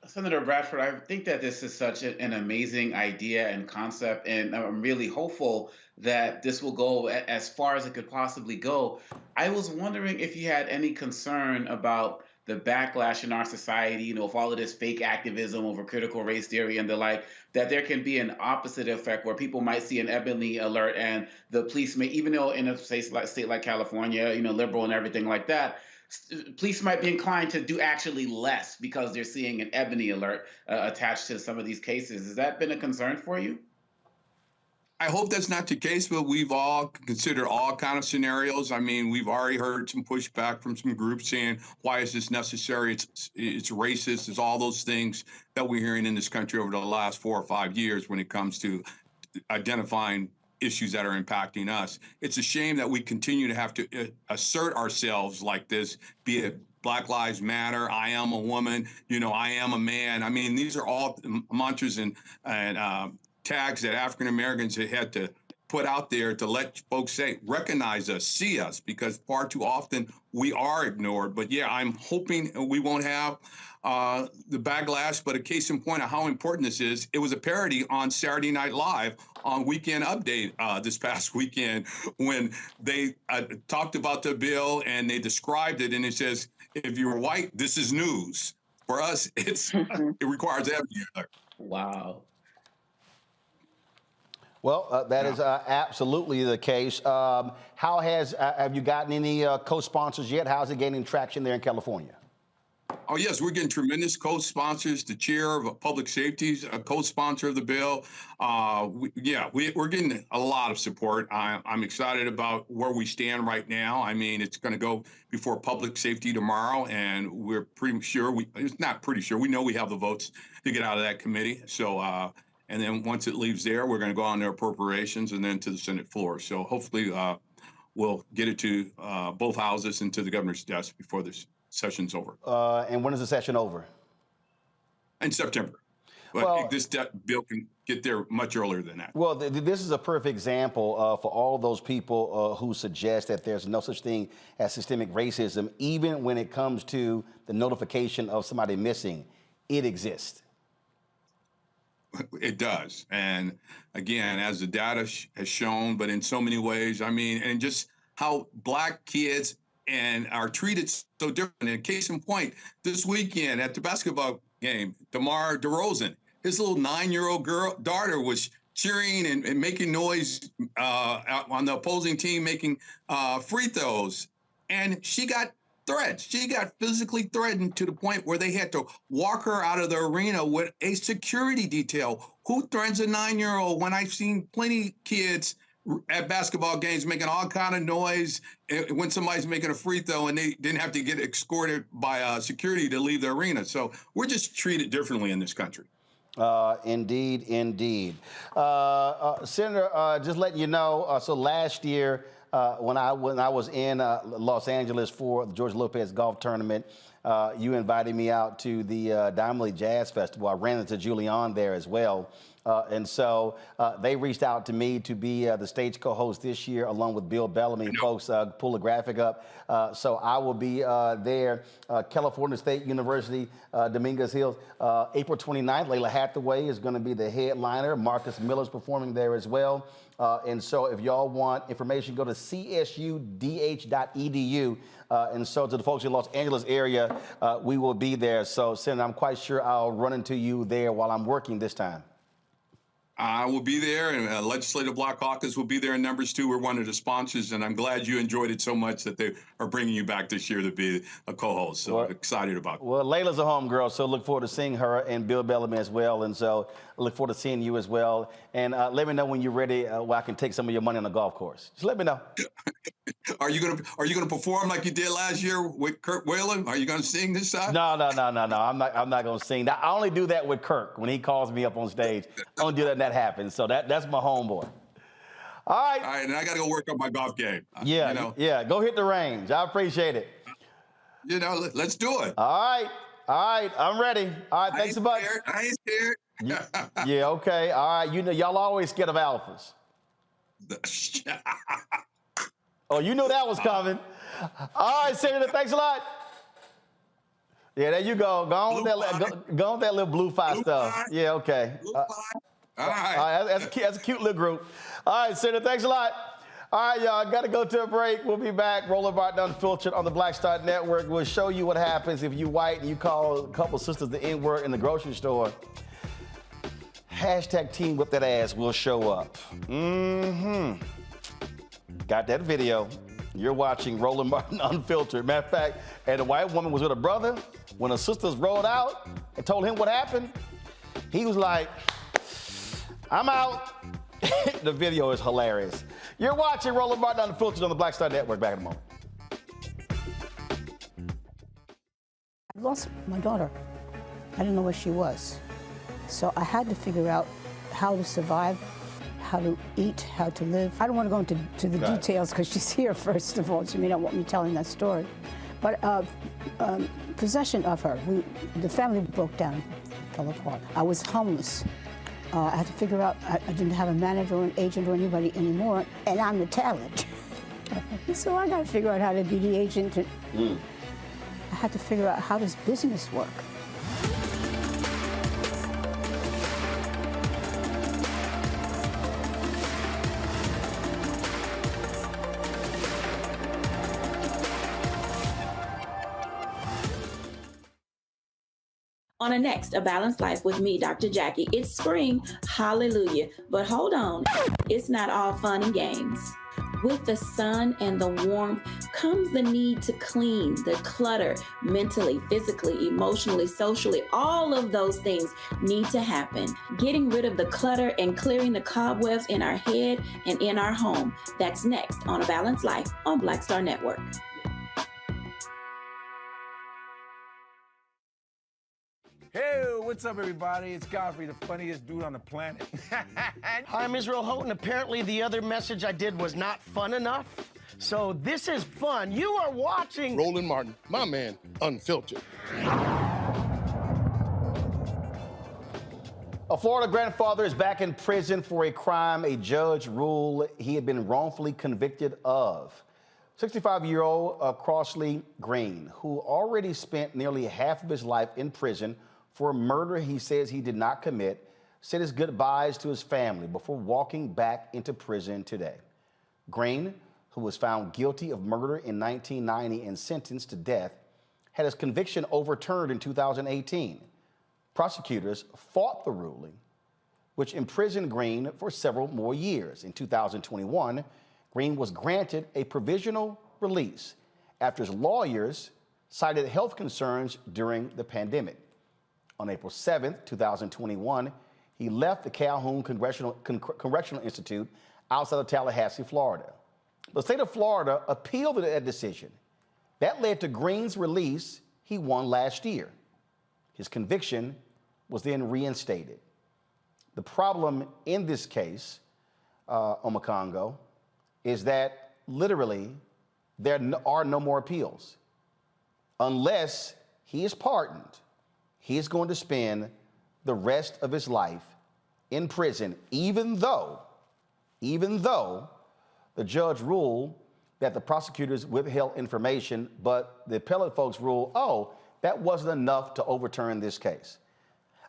Senator Bradford, I think that this is such an amazing idea and concept, and I'm really hopeful that this will go as far as it could possibly go. I was wondering if you had any concern about the backlash in our society, with all of this fake activism over critical race theory and the like, that there can be an opposite effect where people might see an Ebony Alert and the police may, even though in a state like California, liberal and everything like that, police might be inclined to do actually less because they're seeing an Ebony Alert attached to some of these cases. Has that been a concern for you? I hope that's not the case, but we've all considered all kind of scenarios. I mean, we've already heard some pushback from some groups saying, why is this necessary? It's racist. It's all those things that we're hearing in this country over the last 4 or 5 years when it comes to identifying issues that are impacting us. It's a shame that we continue to have to assert ourselves like this, be it Black Lives Matter, I am a woman, I am a man. I mean, these are all mantras and tags that African Americans have had to put out there to let folks say, recognize us, see us, because far too often we are ignored. But yeah, I'm hoping we won't have the backlash, but a case in point of how important this is, it was a parody on Saturday Night Live on Weekend Update this past weekend when they talked about the bill and they described it, and it says, if you're white, this is news. For us, it requires every other. Wow. Well, that is absolutely the case. Have you gotten any co-sponsors yet? How's it gaining traction there in California? Oh, yes, we're getting tremendous co-sponsors. The chair of public safety is a co-sponsor of the bill. We're getting a lot of support. I'm excited about where we stand right now. I mean, it's going to go before public safety tomorrow, and we're pretty sure, it's not pretty sure, we know we have the votes to get out of that committee. So, and then once it leaves there, we're going to go on to appropriations and then to the Senate floor. So hopefully we'll get it to both houses and to the governor's desk before this session's over. And when is the session over? In September. But this bill can get there much earlier than that. Well, this is a perfect example for all those people who suggest that there's no such thing as systemic racism, even when it comes to the notification of somebody missing. It exists. It does. And again, as the data has shown, but in so many ways, I mean, and just how Black kids and are treated so different. And case in point, this weekend at the basketball game, DeMar DeRozan, his little 9-year-old daughter was cheering and making noise on the opposing team, making free throws. And she got threats. She got physically threatened to the point where they had to walk her out of the arena with a security detail. Who threatens a 9-year-old when I've seen plenty kids at basketball games making all kind of noise when somebody's making a free throw and they didn't have to get escorted by security to leave the arena. So we're just treated differently in this country. Indeed, indeed. Senator, just letting you know, so last year when I was in Los Angeles for the George Lopez golf tournament, you invited me out to the Diamond League Jazz Festival. I ran into Julian there as well. And so they reached out to me to be the stage co-host this year, along with Bill Bellamy. Folks, pull the graphic up. So I will be there. California State University, Dominguez Hills, April 29th. Layla Hathaway is going to be the headliner. Marcus Miller's performing there as well. And so if y'all want information, go to csudh.edu. And so to the folks in the Los Angeles area, we will be there. So, Senator, I'm quite sure I'll run into you there while I'm working this time. I will be there, and Legislative Black Caucus will be there in numbers too. We're one of the sponsors, and I'm glad you enjoyed it so much that they are bringing you back this year to be a co-host. So I'm excited about it. Well, Layla's a homegirl, so look forward to seeing her and Bill Bellamy as well. And so I look forward to seeing you as well. And let me know when you're ready where I can take some of your money on the golf course. Just let me know. Are you gonna perform like you did last year with Kirk Whalen? Are you gonna sing this time? No. I'm not gonna sing. I only do that with Kirk when he calls me up on stage. I don't do that when that happens. So that's my homeboy. All right. All right, and I gotta go work on my golf game. Yeah. Go hit the range. I appreciate it. Let's do it. All right. I'm ready. All right. Thanks a bunch. I ain't scared. Yeah. Okay. All right. Y'all always scared of alphas. Oh, you knew that was coming. All right, Senator, thanks a lot. Yeah, there you go. Go on with that little blue 5 stuff. Yeah, okay. All right. That's a cute little group. All right, Senator, thanks a lot. All right, y'all, got to go to a break. We'll be back. Roland Martin Unfiltered on the Black Star Network. We'll show you what happens if you white and you call a couple sisters the N-word in the grocery store. Hashtag Team Whip That Ass will show up. Got that video. You're watching Roland Martin Unfiltered. Matter of fact, and the white woman was with her brother. When her sisters rolled out and told him what happened, he was like, I'm out. The video is hilarious. You're watching Roland Martin Unfiltered on the Black Star Network. Back in a moment. I lost my daughter. I didn't know where she was. So I had to figure out how to survive, how to eat, how to live. I don't want to go into the details because she's here, first of all. She may not want me telling that story. But possession of her, the family broke down, fell apart. I was homeless. I had to figure out, I didn't have a manager or an agent or anybody anymore, and I'm the talent. So I got to figure out how to be the agent. I had to figure out, how does business work? On a next, A Balanced Life with me, Dr. Jackie. It's spring, hallelujah. But hold on, it's not all fun and games. With the sun and the warmth comes the need to clean, the clutter, mentally, physically, emotionally, socially. All of those things need to happen. Getting rid of the clutter and clearing the cobwebs in our head and in our home. That's next on A Balanced Life on Black Star Network. Hey, what's up, everybody? It's Godfrey, the funniest dude on the planet. Hi, I'm Israel Houghton. Apparently, the other message I did was not fun enough. So this is fun. You are watching Roland Martin, my man, Unfiltered. A Florida grandfather is back in prison for a crime a judge ruled he had been wrongfully convicted of. 65-year-old Crossley Green, who already spent nearly half of his life in prison for a murder he says he did not commit, said his goodbyes to his family before walking back into prison today. Green, who was found guilty of murder in 1990 and sentenced to death, had his conviction overturned in 2018. Prosecutors fought the ruling, which imprisoned Green for several more years. In 2021, Green was granted a provisional release after his lawyers cited health concerns during the pandemic. On April 7, 2021, he left the Calhoun Correctional Institute outside of Tallahassee, Florida. The state of Florida appealed that decision. That led to Green's release he won last year. His conviction was then reinstated. The problem in this case, Omakongo, is that literally there are no more appeals. Unless he is pardoned, he is going to spend the rest of his life in prison, even though the judge ruled that the prosecutors withheld information, but the appellate folks ruled, oh, that wasn't enough to overturn this case.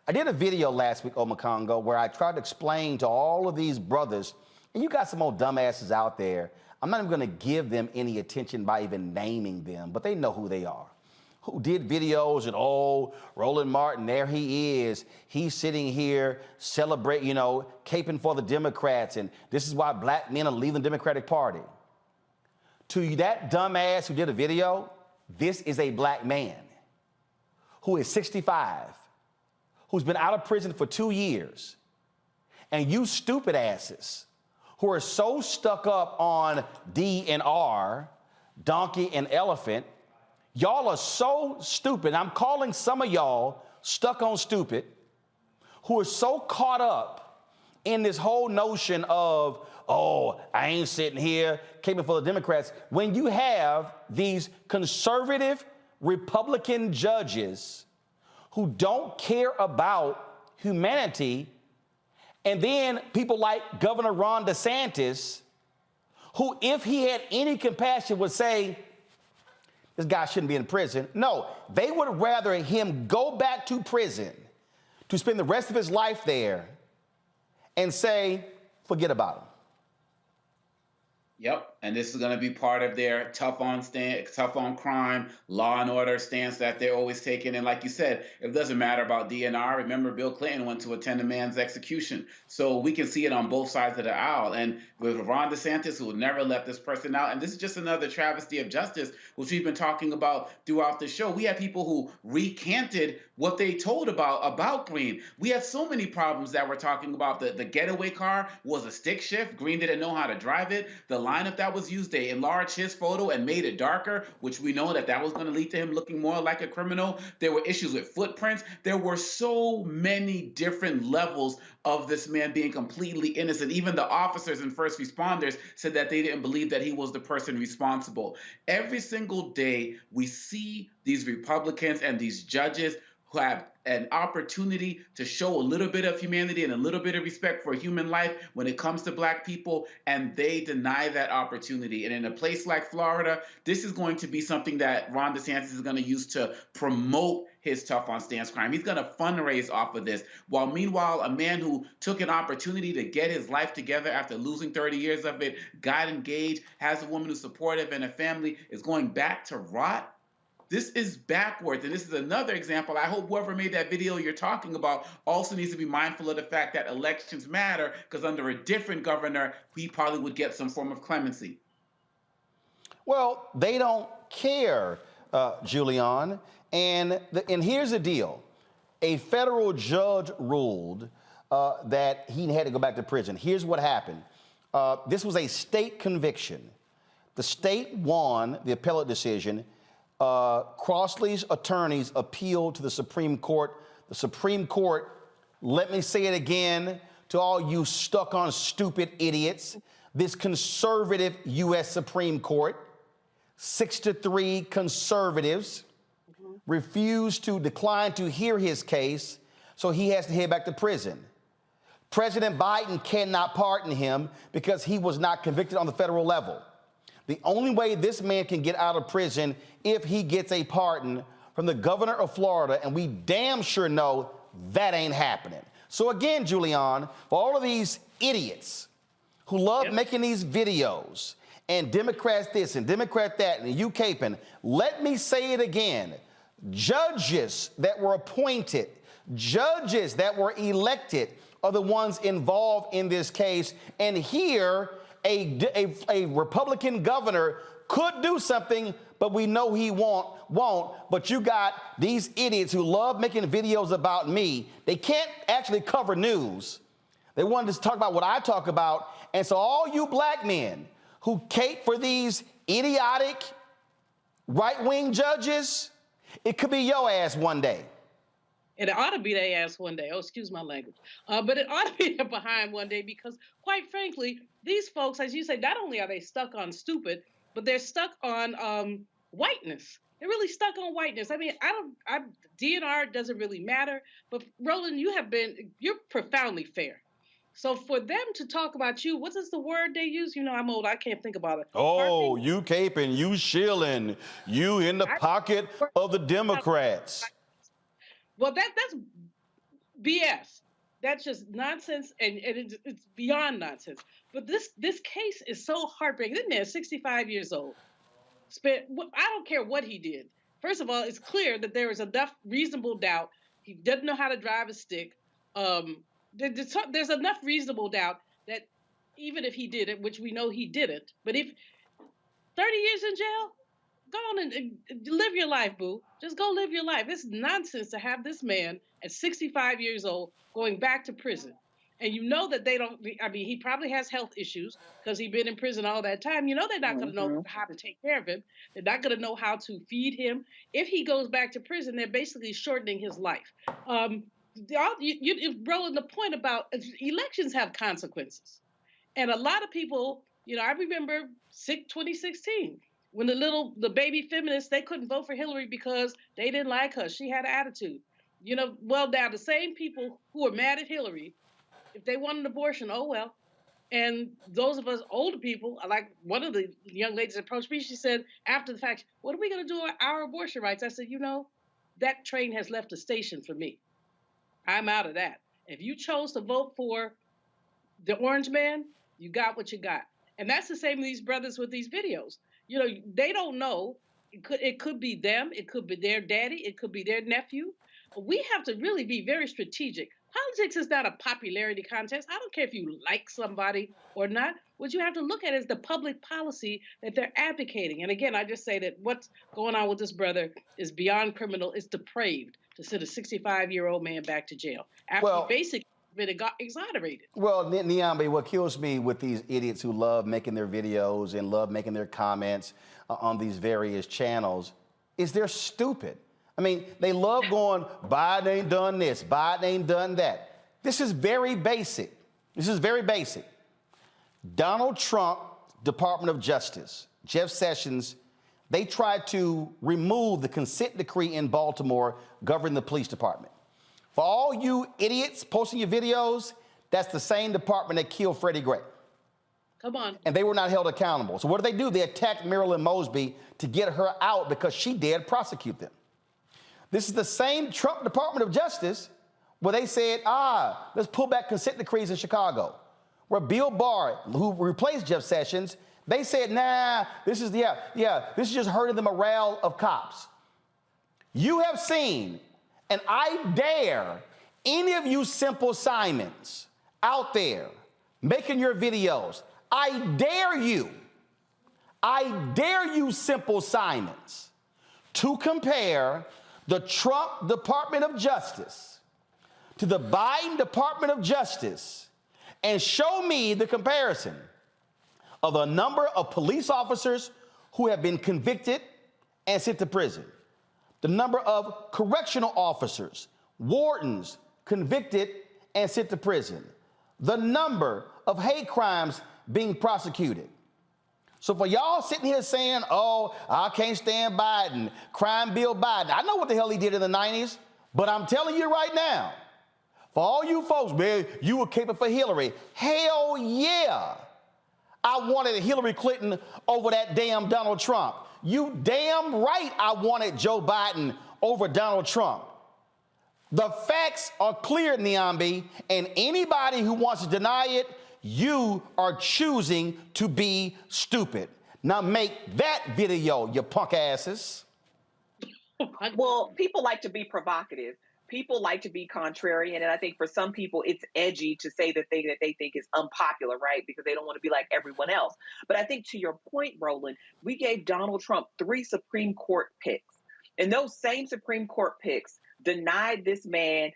I did a video last week, Omakongo, where I tried to explain to all of these brothers, and you got some old dumbasses out there, I'm not even gonna give them any attention by even naming them, but they know who they are, who did videos and, oh, Roland Martin, there he is. He's sitting here celebrating, caping for the Democrats, and this is why black men are leaving the Democratic Party. To that dumbass who did a video, this is a black man who is 65, who's been out of prison for 2 years. And you stupid asses who are so stuck up on D and R, donkey and elephant, y'all are so stupid. I'm calling some of y'all stuck on stupid, who are so caught up in this whole notion of, oh, I ain't sitting here caping for the Democrats, when you have these conservative Republican judges who don't care about humanity, and then people like Governor Ron DeSantis, who, if he had any compassion, would say, this guy shouldn't be in prison. No, they would rather him go back to prison to spend the rest of his life there and say, forget about him. Yep, and this is going to be part of their tough on crime, law and order stance that they're always taking. And like you said, it doesn't matter about DNR. Remember, Bill Clinton went to attend a man's execution. So we can see it on both sides of the aisle. And with Ron DeSantis, who will never let this person out, and this is just another travesty of justice, which we've been talking about throughout the show. We had people who recanted what they told about Green. We had so many problems that we're talking about. The getaway car was a stick shift. Green didn't know how to drive it. The lineup that was used, they enlarged his photo and made it darker, which we know that was going to lead to him looking more like a criminal. There were issues with footprints. There were so many different levels of this man being completely innocent. Even the officers and first responders said that they didn't believe that he was the person responsible. Every single day, we see these Republicans and these judges who have an opportunity to show a little bit of humanity and a little bit of respect for human life when it comes to Black people, and they deny that opportunity. And in a place like Florida, this is going to be something that Ron DeSantis is going to use to promote his tough on stance crime. He's going to fundraise off of this. While meanwhile, a man who took an opportunity to get his life together after losing 30 years of it, got engaged, has a woman who's supportive and a family, is going back to rot. This is backwards, and this is another example. I hope whoever made that video you're talking about also needs to be mindful of the fact that elections matter, because under a different governor, he probably would get some form of clemency. Well, they don't care, Julian. And here's the deal. A federal judge ruled that he had to go back to prison. Here's what happened. This was a state conviction. The state won the appellate decision. Crossley's attorneys appealed to the Supreme Court. The Supreme Court, let me say it again to all you stuck on stupid idiots, this conservative U.S. Supreme Court, 6-3 conservatives, refused to decline to hear his case, so he has to head back to prison. President Biden cannot pardon him because he was not convicted on the federal level. The only way this man can get out of prison if he gets a pardon from the governor of Florida, and we damn sure know that ain't happening. So again, Julian, for all of these idiots who love making these videos, and Democrats this and Democrat that, and you caping, let me say it again. Judges that were appointed, judges that were elected are the ones involved in this case, and here, a Republican governor could do something, but we know he won't. But you got these idiots who love making videos about me. They can't actually cover news. They wanted to talk about what I talk about. And so all you Black men who cape for these idiotic right-wing judges, it could be your ass one day. And it ought to be their ass one day. Oh, excuse my language. But it ought to be their behind one day because, quite frankly, these folks, as you say, not only are they stuck on stupid, but they're stuck on whiteness. They're really stuck on whiteness. I mean, DNR doesn't really matter. But, Roland, you're profoundly fair. So for them to talk about you, what is the word they use? You know, I'm old. I can't think about it. Oh, you caping, you shilling, you in the pocket of the Democrats. Well, that's BS. That's just nonsense, and it's beyond nonsense. But this case is so heartbreaking. This man is 65 years old. I don't care what he did. First of all, it's clear that there is enough reasonable doubt. He doesn't know how to drive a stick. There's enough reasonable doubt that even if he did it, which we know he didn't, but if 30 years in jail, go on and live your life, boo. Just go live your life. It's nonsense to have this man at 65 years old going back to prison. And you know that he probably has health issues because he's been in prison all that time. You know they're not going to know how to take care of him. They're not going to know how to feed him. If he goes back to prison, they're basically shortening his life. You're rolling the point about elections have consequences. And a lot of people, I remember 2016. When the baby feminists, they couldn't vote for Hillary because they didn't like her. She had an attitude. Now the same people who are mad at Hillary, if they want an abortion, oh well. And those of us older people, like one of the young ladies approached me, she said, after the fact, what are we going to do with our abortion rights? I said, that train has left the station for me. I'm out of that. If you chose to vote for the orange man, you got what you got. And that's the same with these brothers with these videos. They don't know. It could be them. It could be their daddy. It could be their nephew. We have to really be very strategic. Politics is not a popularity contest. I don't care if you like somebody or not. What you have to look at is the public policy that they're advocating. And again, I just say that what's going on with this brother is beyond criminal. It's depraved. to send a 65-year-old man back to jail after he basically got exonerated. Well, Niambe, what kills me with these idiots who love making their videos and love making their comments on these various channels is they're stupid. I mean, they love going, Biden ain't done this, Biden ain't done that. This is very basic. This is very basic. Donald Trump, Department of Justice, Jeff Sessions, they tried to remove the consent decree in Baltimore governing the police department. For all you idiots posting your videos, that's the same department that killed Freddie Gray. Come on. And they were not held accountable. So what did they do? They attacked Marilyn Mosby to get her out because she dared prosecute them. This is the same Trump Department of Justice where they said, let's pull back consent decrees in Chicago. Where Bill Barr, who replaced Jeff Sessions, they said, this is just hurting the morale of cops. You have seen, and I dare any of you Simple Simons out there making your videos, I dare you Simple Simons to compare the Trump Department of Justice to the Biden Department of Justice and show me the comparison of the number of police officers who have been convicted and sent to prison, the number of correctional officers, wardens convicted and sent to prison, the number of hate crimes being prosecuted. So for y'all sitting here saying, I can't stand Biden, crime bill Biden. I know what the hell he did in the 90s, but I'm telling you right now, for all you folks, man, you were caping for Hillary. Hell yeah. I wanted Hillary Clinton over that damn Donald Trump. You damn right I wanted Joe Biden over Donald Trump. The facts are clear, Niambe, and anybody who wants to deny it, you are choosing to be stupid. Now make that video, you punk asses. Well, people like to be provocative. People like to be contrarian, and I think for some people it's edgy to say the thing that they think is unpopular, right? Because they don't want to be like everyone else. But I think to your point, Roland, we gave Donald Trump 3 Supreme Court picks, and those same Supreme Court picks denied this man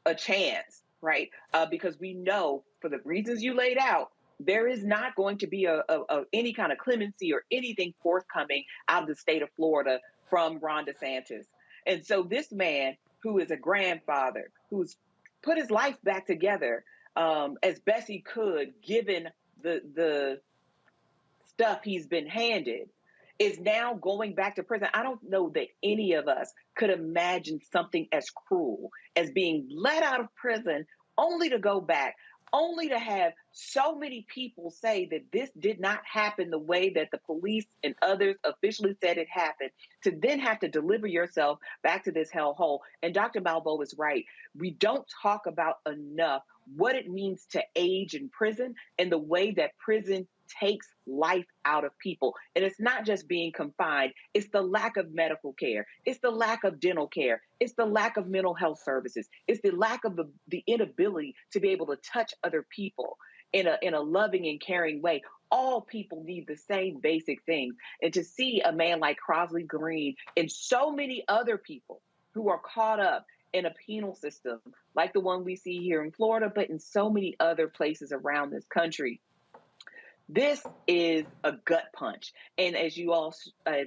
a chance, right? Because we know, for the reasons you laid out, there is not going to be any kind of clemency or anything forthcoming out of the state of Florida from Ron DeSantis. And so this man, who is a grandfather, who's put his life back together as best he could, given the stuff he's been handed, is now going back to prison. I don't know that any of us could imagine something as cruel as being let out of prison only to go back, only to have so many people say that this did not happen the way that the police and others officially said it happened, to then have to deliver yourself back to this hellhole. And Dr. Malveaux is right. We don't talk about enough what it means to age in prison and the way that prison takes life out of people. And it's not just being confined. It's the lack of medical care. It's the lack of dental care. It's the lack of mental health services. It's the lack of the inability to be able to touch other people in a loving and caring way. All people need the same basic things. And to see a man like Crosley Green and so many other people who are caught up in a penal system like the one we see here in Florida, but in so many other places around this country, this is a gut punch. And as you all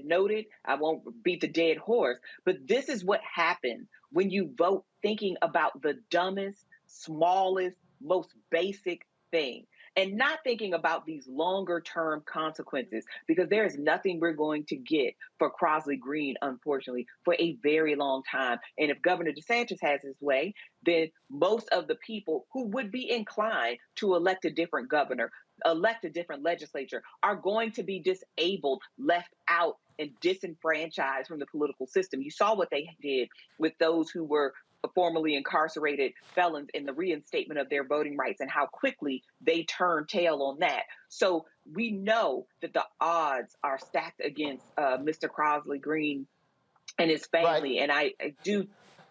noted, I won't beat the dead horse, but this is what happens when you vote thinking about the dumbest, smallest, most basic thing, and not thinking about these longer term consequences, because there is nothing we're going to get for Crosley Green, unfortunately, for a very long time. And if Governor DeSantis has his way, then most of the people who would be inclined to elect a different governor, elect a different legislature, are going to be disabled, left out, and disenfranchised from the political system. You saw what they did with those who were formerly incarcerated felons in the reinstatement of their voting rights and how quickly they turned tail on that. So we know that the odds are stacked against Mr. Crosley Green and his family. Right. And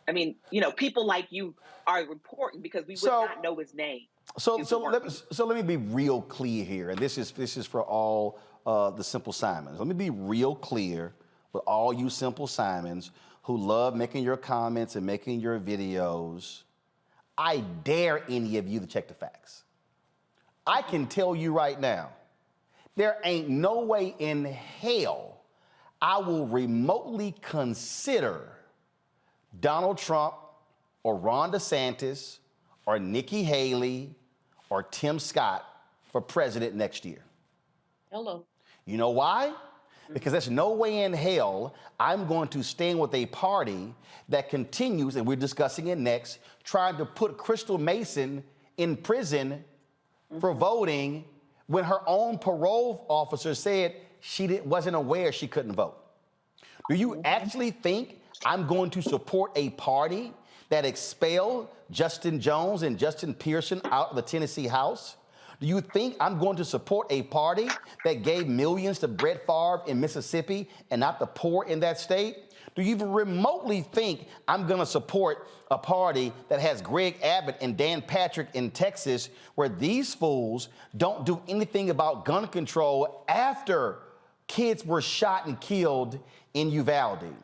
I mean, people like you are important because we would not know his name. So let me be real clear here, and this is for all the Simple Simons. Let me be real clear with all you Simple Simons who love making your comments and making your videos, I dare any of you to check the facts. I can tell you right now, there ain't no way in hell I will remotely consider Donald Trump or Ron DeSantis or Nikki Haley or Tim Scott for president next year. Hello. You know why? Because there's no way in hell I'm going to stand with a party that continues, and we're discussing it next, trying to put Crystal Mason in prison for voting when her own parole officer said she wasn't aware she couldn't vote. Do you actually think I'm going to support a party that expelled Justin Jones and Justin Pearson out of the Tennessee House? Do you think I'm going to support a party that gave millions to Brett Favre in Mississippi and not the poor in that state? Do you even remotely think I'm going to support a party that has Greg Abbott and Dan Patrick in Texas, where these fools don't do anything about gun control after kids were shot and killed in Uvalde?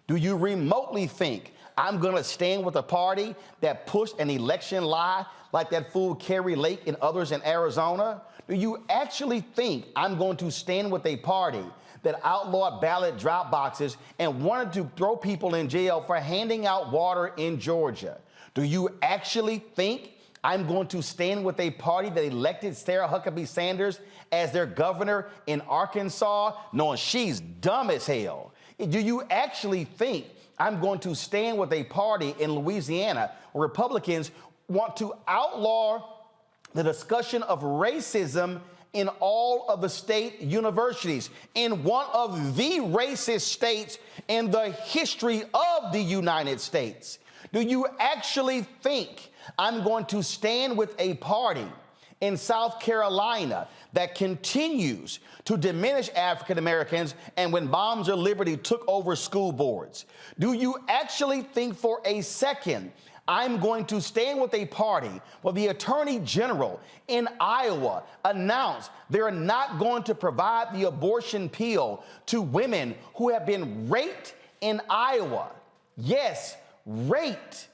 Do you remotely think I'm going to stand with a party that pushed an election lie like that fool Kerry Lake and others in Arizona? Do you actually think I'm going to stand with a party that outlawed ballot drop boxes and wanted to throw people in jail for handing out water in Georgia? Do you actually think I'm going to stand with a party that elected Sarah Huckabee Sanders as their governor in Arkansas, knowing she's dumb as hell? Do you actually think I'm going to stand with a party in Louisiana where Republicans want to outlaw the discussion of racism in all of the state universities, in one of the racist states in the history of the United States? Do you actually think I'm going to stand with a party in South Carolina that continues to diminish African Americans and when Moms of Liberty took over school boards? Do you actually think for a second I'm going to stand with a party where the Attorney General in Iowa announced they're not going to provide the abortion pill to women who have been raped in Iowa? Yes, raped.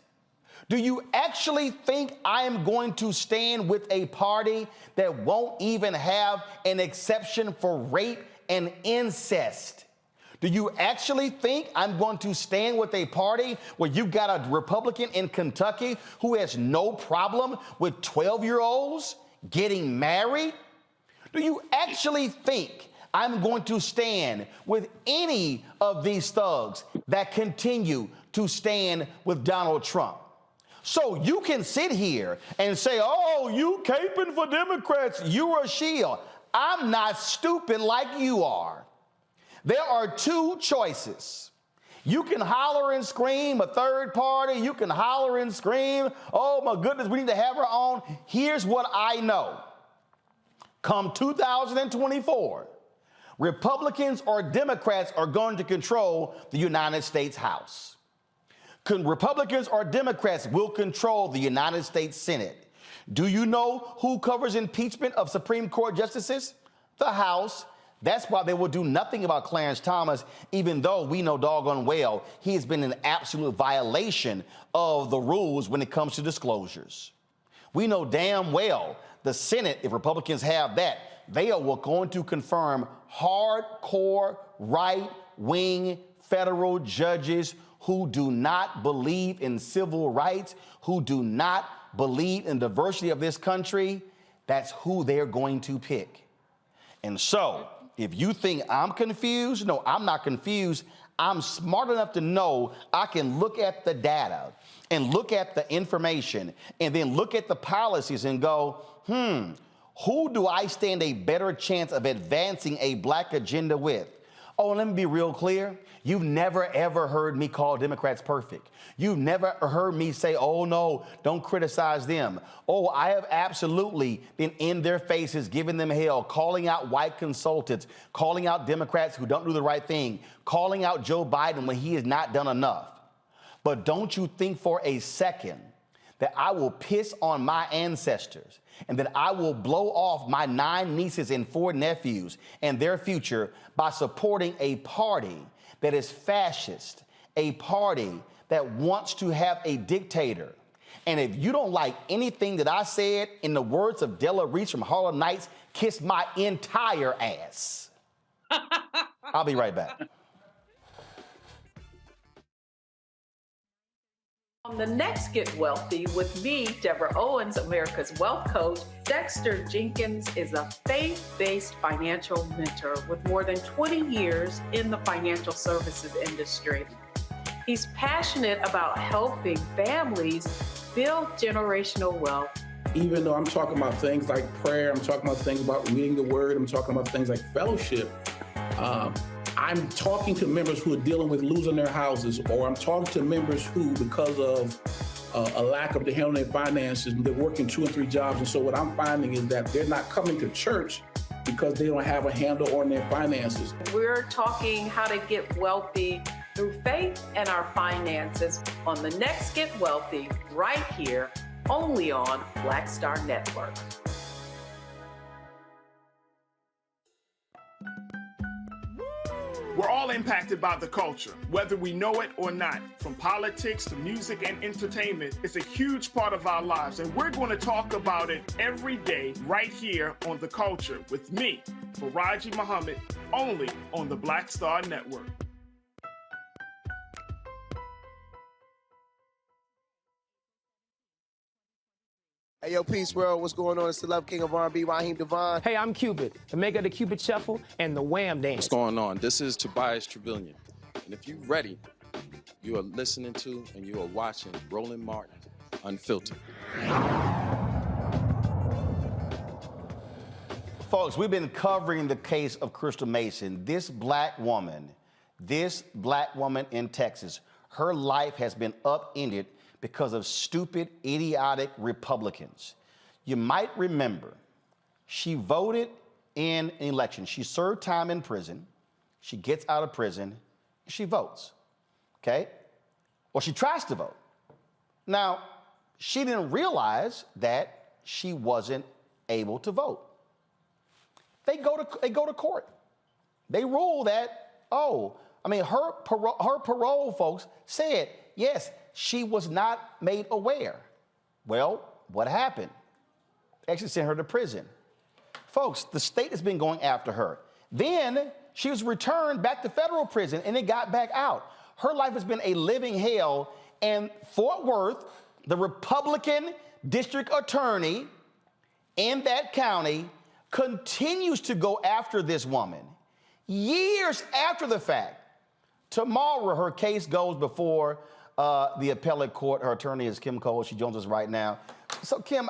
Do you actually think I am going to stand with a party that won't even have an exception for rape and incest? Do you actually think I'm going to stand with a party where you got a Republican in Kentucky who has no problem with 12-year-olds getting married? Do you actually think I'm going to stand with any of these thugs that continue to stand with Donald Trump? So you can sit here and say, oh, you caping for Democrats, you're a shield. I'm not stupid like you are. There are two choices. You can holler and scream, a third party. You can holler and scream, oh my goodness, we need to have our own. Here's what I know. Come 2024, Republicans or Democrats are going to control the United States House. Republicans or Democrats will control the United States Senate. Do you know who covers impeachment of Supreme Court justices? The House. That's why they will do nothing about Clarence Thomas, even though we know doggone well he has been in absolute violation of the rules when it comes to disclosures. We know damn well the Senate, if Republicans have that, they are going to confirm hardcore right-wing federal judges who do not believe in civil rights, who do not believe in diversity of this country. That's who they're going to pick. And so, if you think I'm confused, no, I'm not confused. I'm smart enough to know I can look at the data and look at the information and then look at the policies and go, who do I stand a better chance of advancing a black agenda with? Oh, let me be real clear. You've never, ever heard me call Democrats perfect. You've never heard me say, oh, no, don't criticize them. Oh, I have absolutely been in their faces, giving them hell, calling out white consultants, calling out Democrats who don't do the right thing, calling out Joe Biden when he has not done enough. But don't you think for a second that I will piss on my ancestors and that I will blow off my 9 nieces and 4 nephews and their future by supporting a party that is fascist a party that wants to have a dictator. And if you don't like anything that I said, in the words of Della Reese from Harlem Nights, kiss my entire ass. I'll be right back. On the next Get Wealthy with me, Deborah Owens, America's Wealth Coach, Dexter Jenkins is a faith-based financial mentor with more than 20 years in the financial services industry. He's passionate about helping families build generational wealth. Even though I'm talking about things like prayer, I'm talking about things about reading the word, I'm talking about things like fellowship, I'm talking to members who are dealing with losing their houses, or I'm talking to members who, because of a lack of the handling their finances, they're working 2 and 3 jobs. And so what I'm finding is that they're not coming to church because they don't have a handle on their finances. We're talking how to get wealthy through faith and our finances on the next Get Wealthy, right here, only on Black Star Network. We're all impacted by the culture, whether we know it or not. From politics to music and entertainment, it's a huge part of our lives, and we're going to talk about it every day right here on The Culture with me, Faraji Muhammad, only on the Black Star Network. Hey, yo, Peace World, what's going on? It's the Love King of R&B, Raheem Devon. Hey, I'm Cupid, the maker of the Cupid Shuffle and the Wham Dance. What's going on? This is Tobias Trevelyan. And if you're ready, you are listening to and you are watching Roland Martin Unfiltered. Folks, we've been covering the case of Crystal Mason. This black woman in Texas, her life has been upended because of stupid, idiotic Republicans. You might remember, she voted in an election. She served time in prison. She gets out of prison. She votes, okay? Or she tries to vote. Now, she didn't realize that she wasn't able to vote. They go to court. They rule that, her parole folks said, yes, she was not made aware. Well, what happened? They actually sent her to prison. Folks, the state has been going after her. Then she was returned back to federal prison and then got back out. Her life has been a living hell. And Fort Worth, the Republican district attorney in that county, continues to go after this woman years after the fact. Tomorrow, her case goes before the appellate court. Her attorney is Kim Cole. She joins us right now. So, Kim,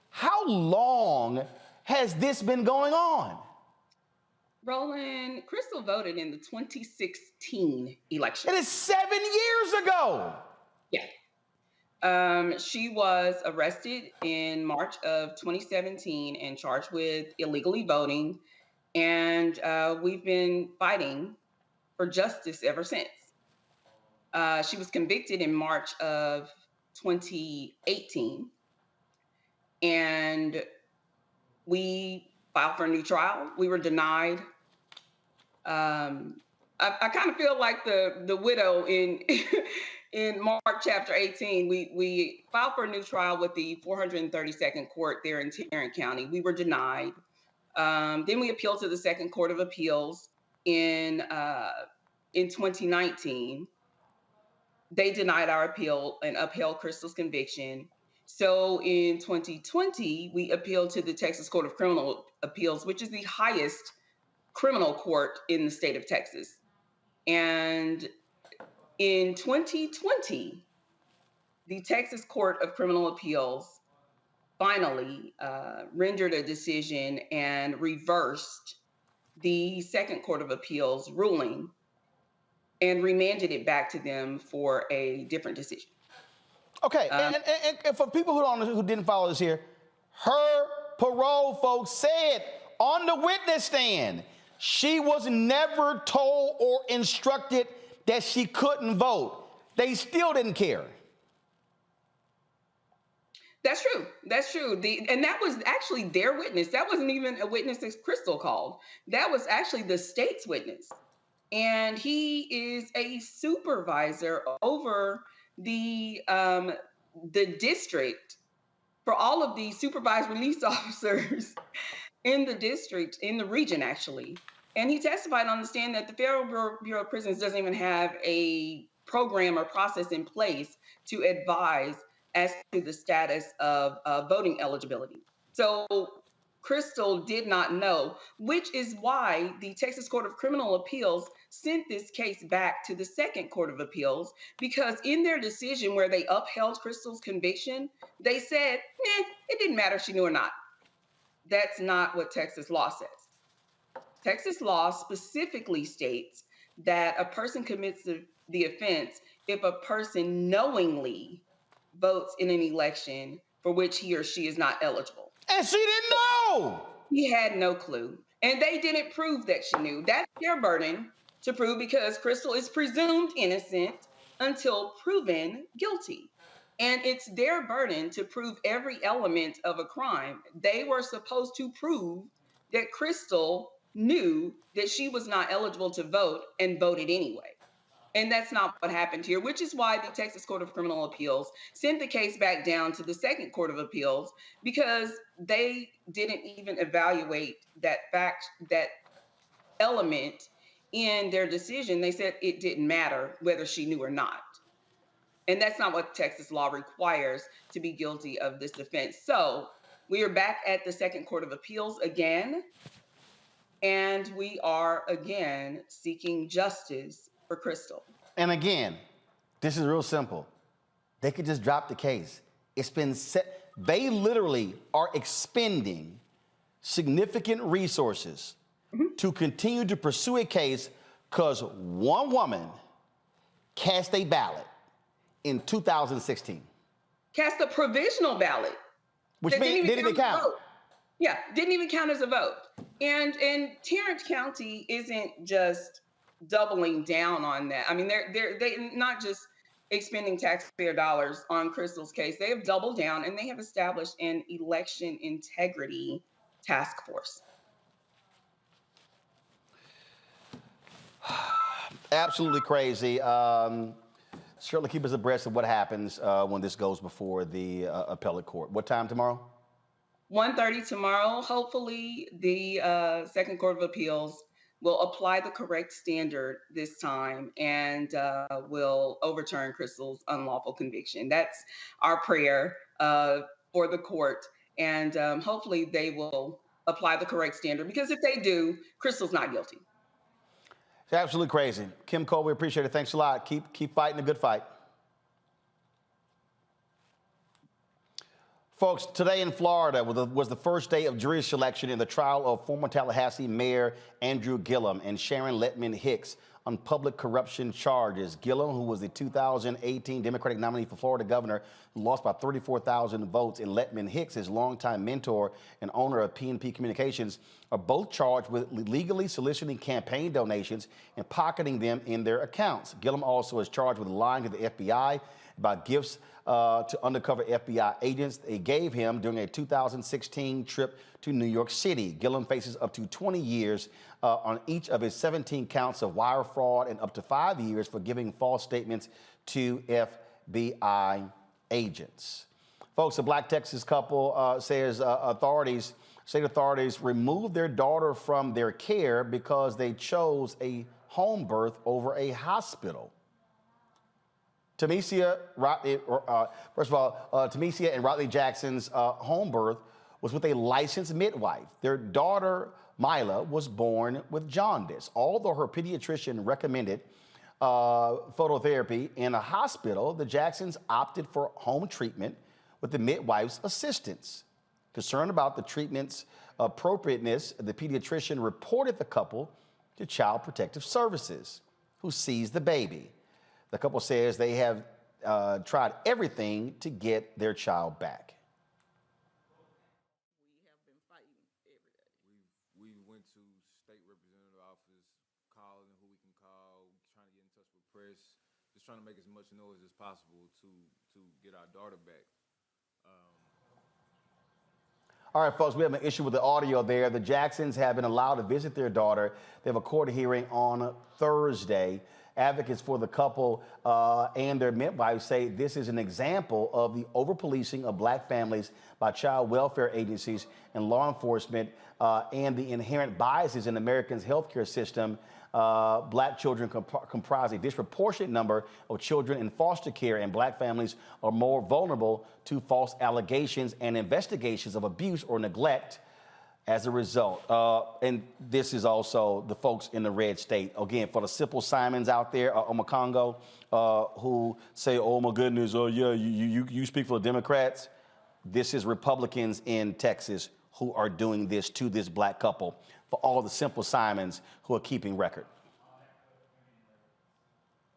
how long has this been going on? Roland, Crystal voted in the 2016 election. It is 7 years ago. Yeah. She was arrested in March of 2017 and charged with illegally voting. And we've been fighting for justice ever since. She was convicted in March of 2018, and we filed for a new trial. We were denied. I kind of feel like the widow in in Mark chapter 18. We filed for a new trial with the 432nd Court there in Tarrant County. We were denied. Then we appealed to the Second Court of Appeals in 2019. They denied our appeal and upheld Crystal's conviction. So in 2020, we appealed to the Texas Court of Criminal Appeals, which is the highest criminal court in the state of Texas. And in 2020, the Texas Court of Criminal Appeals finally rendered a decision and reversed the Second Court of Appeals ruling and remanded it back to them for a different decision. Okay, and for people who didn't follow this here, her parole folks said on the witness stand, she was never told or instructed that she couldn't vote. They still didn't care. That's true. That's true. And that was actually their witness. That wasn't even a witness that Crystal called. That was actually the state's witness. and he is a supervisor over the district for all of the supervised release officers in the district, in the region, actually. And he testified on the stand that the Federal Bureau of Prisons doesn't even have a program or process in place to advise as to the status of voting eligibility. So Crystal did not know, which is why the Texas Court of Criminal Appeals sent this case back to the Second Court of Appeals, because in their decision where they upheld Crystal's conviction, they said, it didn't matter if she knew or not. That's not what Texas law says. Texas law specifically states that a person commits the offense if a person knowingly votes in an election for which he or she is not eligible. And she didn't know. He had no clue. And they didn't prove that she knew. That's their burden to prove, because Crystal is presumed innocent until proven guilty. And it's their burden to prove every element of a crime. They were supposed to prove that Crystal knew that she was not eligible to vote and voted anyway. And that's not what happened here, which is why the Texas Court of Criminal Appeals sent the case back down to the Second Court of Appeals, because they didn't even evaluate that fact, that element in their decision. They said it didn't matter whether she knew or not. And that's not what Texas law requires to be guilty of this offense. So we are back at the Second Court of Appeals again, and we are again seeking justice for Crystal. And again, this is real simple. They could just drop the case. It's been set. They literally are expending significant resources to continue to pursue a case because one woman cast a ballot in 2016. Cast a provisional ballot. Which means didn't even count. Yeah, didn't even count as a vote. And Tarrant County isn't just doubling down on that. I mean, they're not just expending taxpayer dollars on Crystal's case. They have doubled down, and they have established an election integrity task force. Absolutely crazy. Certainly keep us abreast of what happens when this goes before the appellate court. What time tomorrow? 1:30 tomorrow. Hopefully, the Second Court of Appeals will apply the correct standard this time and will overturn Crystal's unlawful conviction. That's our prayer for the court. And hopefully they will apply the correct standard, because if they do, Crystal's not guilty. It's absolutely crazy. Kim Cole, we appreciate it. Thanks a lot. Keep fighting the good fight. Folks, today in Florida was the first day of jury selection in the trial of former Tallahassee Mayor Andrew Gillum and Sharon Letman Hicks on public corruption charges. Gillum, who was the 2018 Democratic nominee for Florida governor, who lost by 34,000 votes, and Letman Hicks, his longtime mentor and owner of PNP Communications, are both charged with legally soliciting campaign donations and pocketing them in their accounts. Gillum also is charged with lying to the FBI about gifts to undercover FBI agents they gave him during a 2016 trip to New York City. Gillum faces up to 20 years on each of his 17 counts of wire fraud and up to 5 years for giving false statements to FBI agents. Folks, a Black Texas couple says state authorities removed their daughter from their care because they chose a home birth over a hospital. Tamesia and Rodney Jackson's home birth was with a licensed midwife. Their daughter, Mila, was born with jaundice. Although her pediatrician recommended phototherapy in a hospital, the Jacksons opted for home treatment with the midwife's assistance. Concerned about the treatment's appropriateness, the pediatrician reported the couple to Child Protective Services, who seized the baby. The couple says they have tried everything to get their child back. We went to state representative office, calling who we can call, trying to get in touch with press, just trying to make as much noise as possible to get our daughter back. All right, folks, we have an issue with the audio there. The Jacksons have been allowed to visit their daughter. They have a court hearing on Thursday. Advocates for the couple and their midwives say this is an example of the over-policing of black families by child welfare agencies and law enforcement and the inherent biases in Americans' healthcare system. Black children comprise a disproportionate number of children in foster care, and black families are more vulnerable to false allegations and investigations of abuse or neglect as a result. And this is also the folks in the red state. Again, for the Simple Simons out there, Omakongo, who say, oh my goodness, oh yeah, you speak for the Democrats. This is Republicans in Texas who are doing this to this black couple, for all the Simple Simons who are keeping record.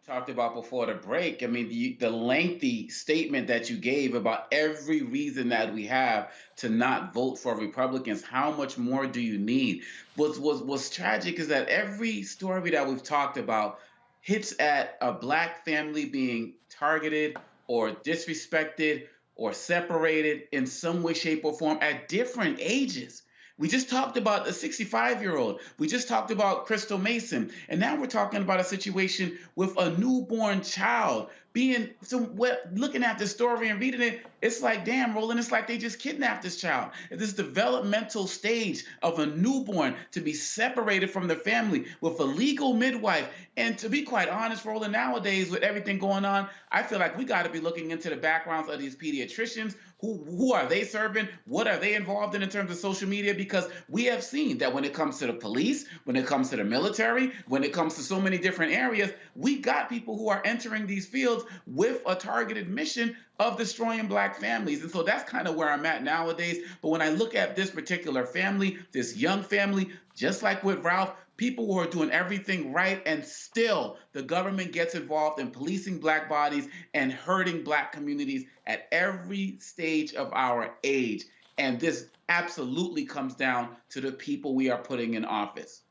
Talked about before the break. I mean, the lengthy statement that you gave about every reason that we have to not vote for Republicans. How much more do you need? What's tragic is that every story that we've talked about hits at a black family being targeted or disrespected or separated in some way, shape, or form at different ages. We just talked about the 65-year-old. We just talked about Crystal Mason. And now we're talking about a situation with a newborn child looking at the story and reading it, it's like, damn, Roland, it's like they just kidnapped this child. At this developmental stage of a newborn to be separated from the family with a legal midwife. And to be quite honest, Roland, nowadays with everything going on, I feel like we got to be looking into the backgrounds of these pediatricians. Who are they serving? What are they involved in terms of social media? Because we have seen that when it comes to the police, when it comes to the military, when it comes to so many different areas, we got people who are entering these fields with a targeted mission of destroying black families. And so that's kind of where I'm at nowadays. But when I look at this particular family, this young family, just like with Ralph, people who are doing everything right, and still the government gets involved in policing black bodies and hurting black communities at every stage of our age. And this absolutely comes down to the people we are putting in office.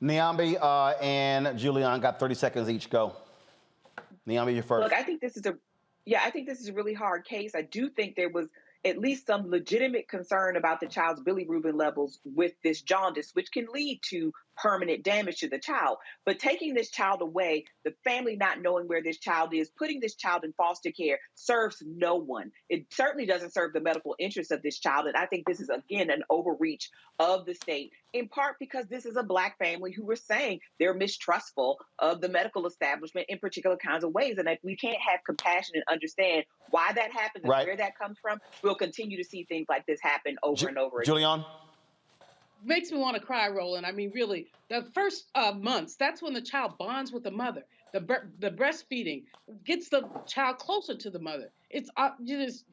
Niambi and Julian got 30 seconds each. Go. Niambi, you're first. Look, I think this is a really hard case. I do think there was at least some legitimate concern about the child's bilirubin levels with this jaundice, which can lead to permanent damage to the child. But taking this child away, the family not knowing where this child is, putting this child in foster care serves no one. It certainly doesn't serve the medical interests of this child. And I think this is, again, an overreach of the state, in part because this is a black family who were saying they're mistrustful of the medical establishment in particular kinds of ways. And if we can't have compassion and understand why that happens and where that comes from, we'll continue to see things like this happen over and over again. Julian? Makes me want to cry, Roland. I mean, really, the first months, that's when the child bonds with the mother. The breastfeeding gets the child closer to the mother. It's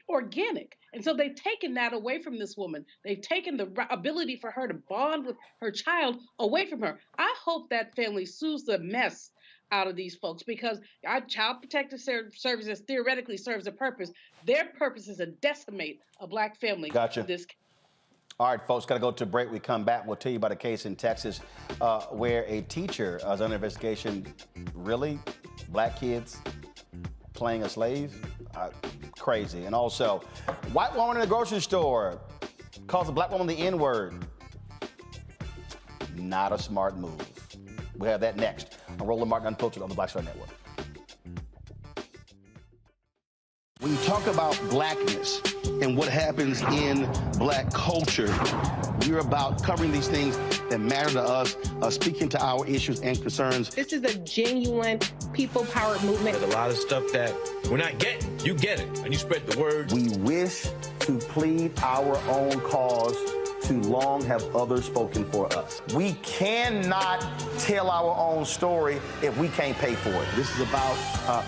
organic. And so they've taken that away from this woman. They've taken the ability for her to bond with her child away from her. I hope that family sues the mess out of these folks, because our Child Protective Services theoretically serves a purpose. Their purpose is to decimate a black family. Gotcha. This All right, folks, got to go to a break. We come back. We'll tell you about a case in Texas where a teacher is under investigation. Really? Black kids playing a slave? Crazy. And also, white woman in the grocery store calls a black woman the N-word. Not a smart move. We'll have that next on Roland Martin Unfiltered on the Black Star Network. When you talk about blackness and what happens in black culture, we're about covering these things that matter to us, speaking to our issues and concerns. This is a genuine people-powered movement. There's a lot of stuff that we're not getting. You get it, and you spread the word. We wish to plead our own cause. Too long have others spoken for us. We cannot tell our own story if we can't pay for it. This is about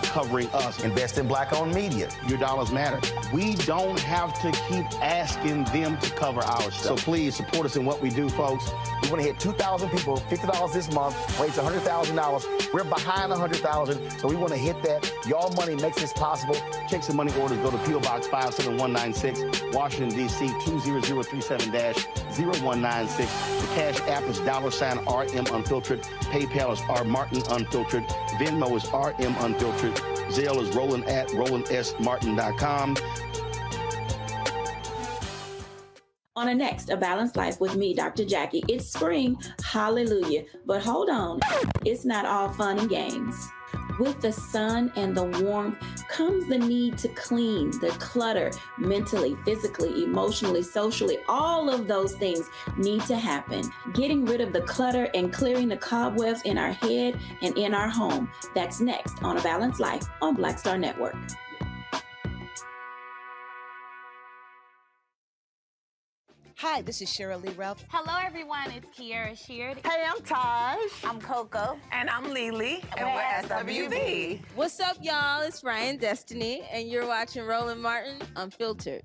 covering us. Invest in black-owned media. Your dollars matter. We don't have to keep asking them to cover our stuff. So please support us in what we do, folks. We want to hit 2,000 people, $50 this month, raise $100,000. We're behind $100,000, so we want to hit that. Y'all money makes this possible. Check some money orders. Go to P.O. Box 57196, Washington, D.C. 20037-0196. The Cash App is $RM Unfiltered. PayPal is R Martin Unfiltered. Venmo is RM Unfiltered. Zelle is Roland@RolandSMartin.com. On a next, A Balanced Life with me, Dr. Jackie. It's spring, hallelujah. But hold on, it's not all fun and games. With the sun and the warmth comes the need to clean, the clutter, mentally, physically, emotionally, socially, all of those things need to happen. Getting rid of the clutter and clearing the cobwebs in our head and in our home. That's next on A Balanced Life on Black Star Network. Hi, this is Cheryl Lee Ralph. Hello, everyone. It's Kiara Sheard. Hey, I'm Taj. I'm Coco. And I'm Lily. And we're SWV. What's up, y'all? It's Ryan Destiny, and you're watching Roland Martin Unfiltered.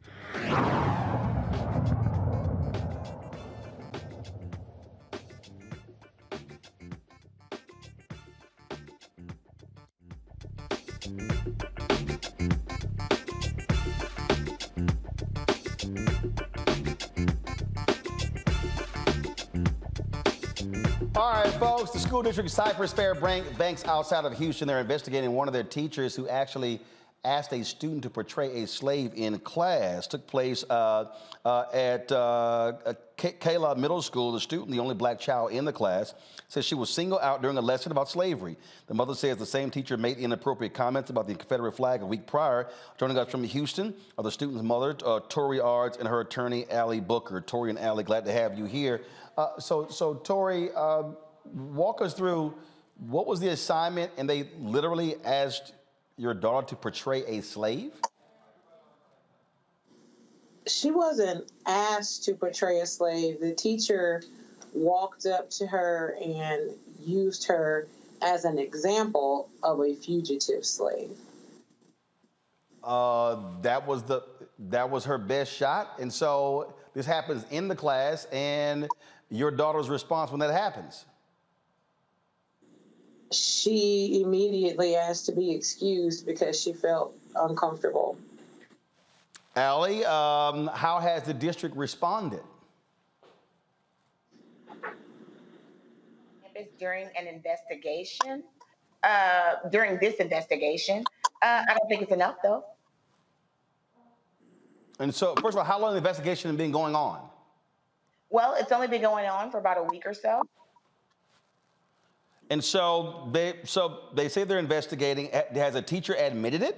All right, folks, the school district Cypress Fair Banks outside of Houston, they're investigating one of their teachers who actually asked a student to portray a slave in class. Took place at Kayla Middle School. The student, the only black child in the class, says she was singled out during a lesson about slavery. The mother says the same teacher made inappropriate comments about the Confederate flag a week prior. Joining us from Houston are the student's mother, Tori Ards, and her attorney, Allie Booker. Tori and Allie, glad to have you here. So Tori, walk us through what was the assignment, and they literally asked your daughter to portray a slave? She wasn't asked to portray a slave. The teacher walked up to her and used her as an example of a fugitive slave. That was her best shot, and so this happens in the class, and your daughter's response when that happens? She immediately asked to be excused because she felt uncomfortable. Allie, how has the district responded? During an investigation, during this investigation, I don't think it's enough, though. And so, first of all, how long has the investigation been going on? Well, it's only been going on for about a week or so. And so they say they're investigating. Has a teacher admitted it?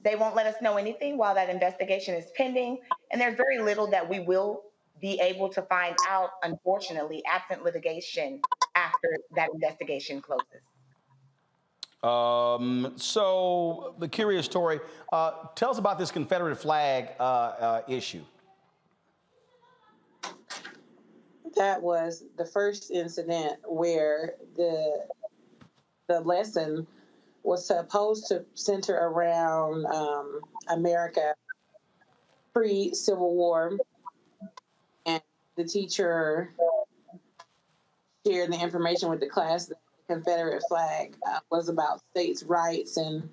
They won't let us know anything while that investigation is pending, and there's very little that we will be able to find out, unfortunately, absent litigation after that investigation closes. So the curious story, tell us about this Confederate flag issue. That was the first incident where the lesson was supposed to center around America pre-Civil War, and the teacher shared the information with the class that the Confederate flag was about states' rights, and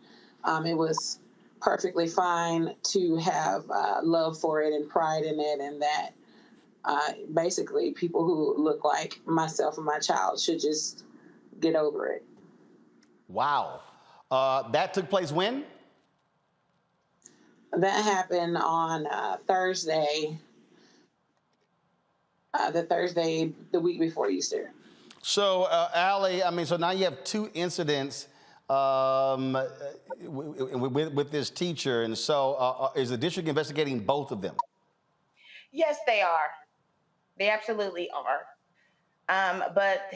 it was perfectly fine to have love for it and pride in it, and that basically people who look like myself and my child should just get over it. Wow. That took place when? That happened on Thursday, the week before Easter. So, Allie, so now you have two incidents with this teacher, and so is the district investigating both of them? Yes, they are. They absolutely are. But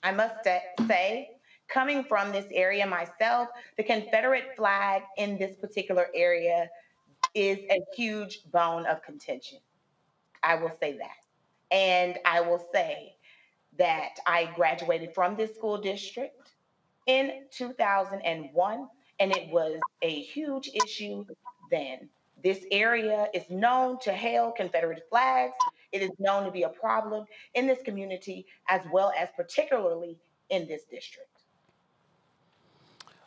I must say, coming from this area myself, the Confederate flag in this particular area is a huge bone of contention. I will say that. And I will say that I graduated from this school district in 2001, and it was a huge issue then. This area is known to hail Confederate flags. It is known to be a problem in this community, as well as particularly in this district.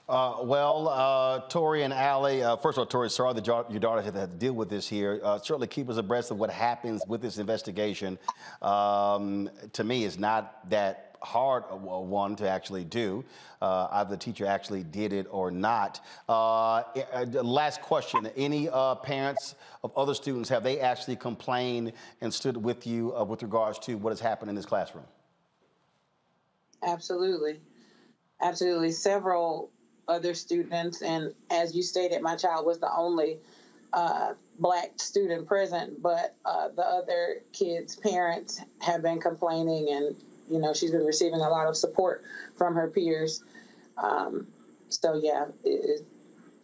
Tori and Allie, first of all, Tori, sorry that your daughter had to deal with this here. Certainly keep us abreast of what happens with this investigation. To me, it's not that hard one to actually do. Either the teacher actually did it or not. Last question, any parents of other students, have they actually complained and stood with you with regards to what has happened in this classroom? Absolutely. Absolutely. Several other students, and as you stated, my child was the only Black student present, but the other kids' parents have been complaining, and she's been receiving a lot of support from her peers. So yeah,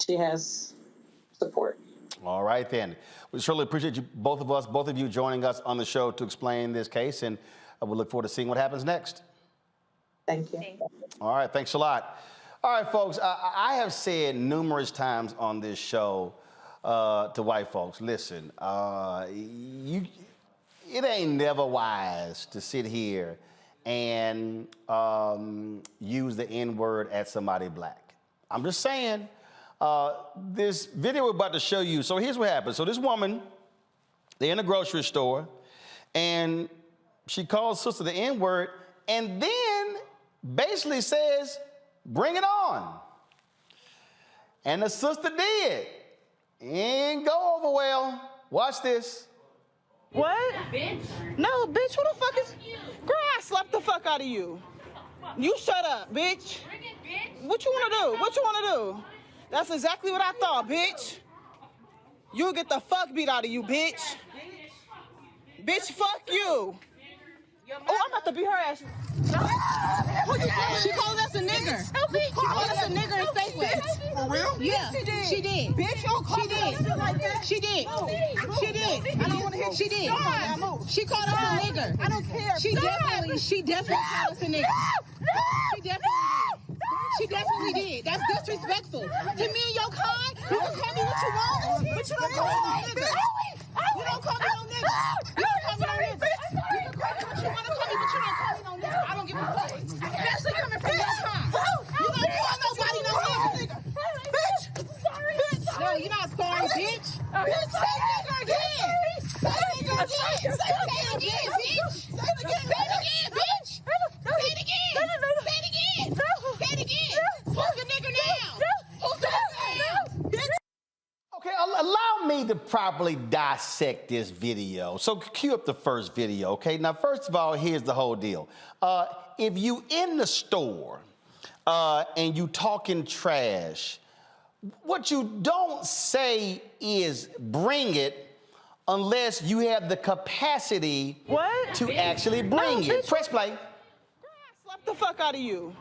she has support. All right then. We certainly appreciate you, both of you joining us on the show to explain this case, and we look forward to seeing what happens next. Thank you. All right, thanks a lot. All right, folks, I have said numerous times on this show to white folks, listen, it ain't never wise to sit here and use the N-word at somebody Black. I'm just saying, this video we're about to show you, so here's what happened. So this woman, they're in a grocery store, and she calls sister the N-word, and then basically says, bring it on. And the sister did. Ain't go over well. Watch this. What? Bitch. No, bitch, who the fuck is... Girl, I slapped the fuck out of you. You shut up, bitch. What you want to do? What you want to do? That's exactly what I thought, bitch. You'll get the fuck beat out of you, bitch. Bitch, fuck you. Oh, I'm about to beat her ass. She called us a nigger. She called us a nigger in Safeway. For real? Yeah, she did. Bitch, don't call me like that. She did. She did. I don't want to hear. She did. She called us a nigger. I don't care. She definitely called us a nigger. She definitely did. She definitely did. That's disrespectful. To me and your kind, you can call me what you want, but you don't call me no nigger. You don't call me no nigger. You don't call me no nigger. You can call me what you want to call me, but you don't call me no nigger. I don't give a fuck. Especially coming from your kind. You don't call nobody no nigger. Bitch. Sorry. Bitch. No, you're not sorry, bitch. Bitch, say nigger again. Say nigger again. Say it again, bitch. Say it again. Say it again, bitch. Say it again. Say it again. Say it again. Who's the nigger now? Who's the nigger now? Bitch. Okay, allow me to properly dissect this video. So cue up the first video, okay? Now, first of all, here's the whole deal. If you in the store and you talking trash, what you don't say is bring it unless you have the capacity to actually bring it. Press play. Girl, I slapped the fuck out of you.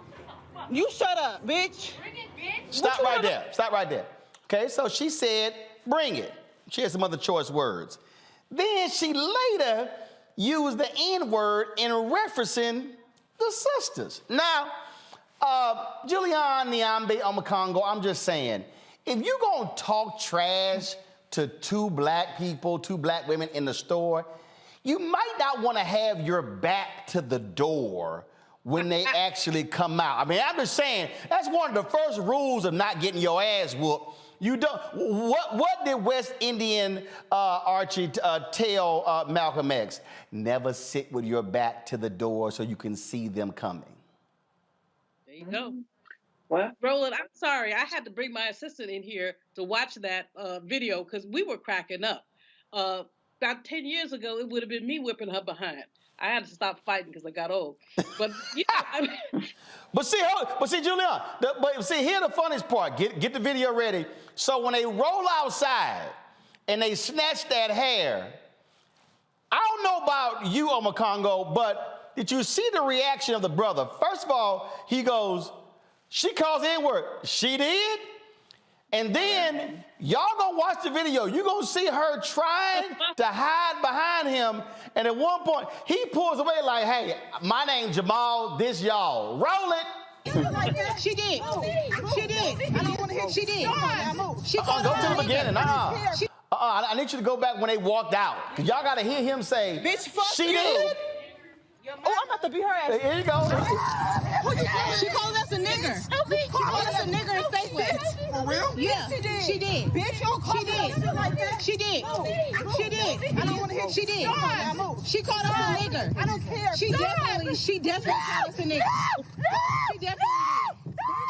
You shut up, bitch. Stop right there. Stop right there. Okay, so she said, bring it. She has some other choice words. Then she later used the N-word in referencing the sisters. Now, Julian Niambe Omakongo, I'm just saying, if you gonna talk trash to two Black people, two Black women in the store, you might not want to have your back to the door when they actually come out. I mean, I'm just saying, that's one of the first rules of not getting your ass whooped. You don't. What did West Indian Archie tell Malcolm X? Never sit with your back to the door so you can see them coming. There you go. What? Roland, I'm sorry. I had to bring my assistant in here to watch that video because we were cracking up. About 10 years ago, it would have been me whipping her behind. I had to stop fighting because I got old. But you know, I mean, but see, Julian. Here's the funniest part. Get the video ready. So when they roll outside and they snatch that hair, I don't know about you, Omakongo, but did you see the reaction of the brother? First of all, he goes, "She calls the N-word." She did. And then y'all gonna watch the video. You're gonna see her trying to hide behind him. And at one point, he pulls away like, "Hey, my name's Jamal, this y'all. Roll it." She did. She did. I don't want to hear. She did. She go to the beginning. I need you to go back when they walked out. Because y'all got to hear him say, "Bitch, fuck she you." did. Oh, I'm about to beat her ass. Here you go. She called us a nigger. She called us a nigger in Safeway. For real? Yeah, she did. Bitch, don't call me like that. She did. She did. I don't want to hear. She did. She called us a nigger. I don't care. She definitely called us a nigger.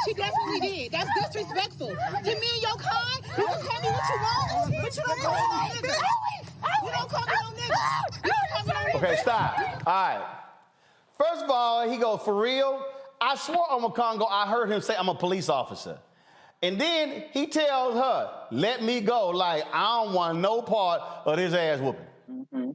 She definitely did. That's disrespectful. To me and your kind, you can call me what you want, but you don't call me no nigger. You don't call me no nigger. You don't call me no nigger. Okay, stop. All right. First of all, he goes, for real? I swore on Congo, I heard him say, I'm a police officer. And then he tells her, let me go. Like, I don't want no part of this ass whooping. Mm-hmm.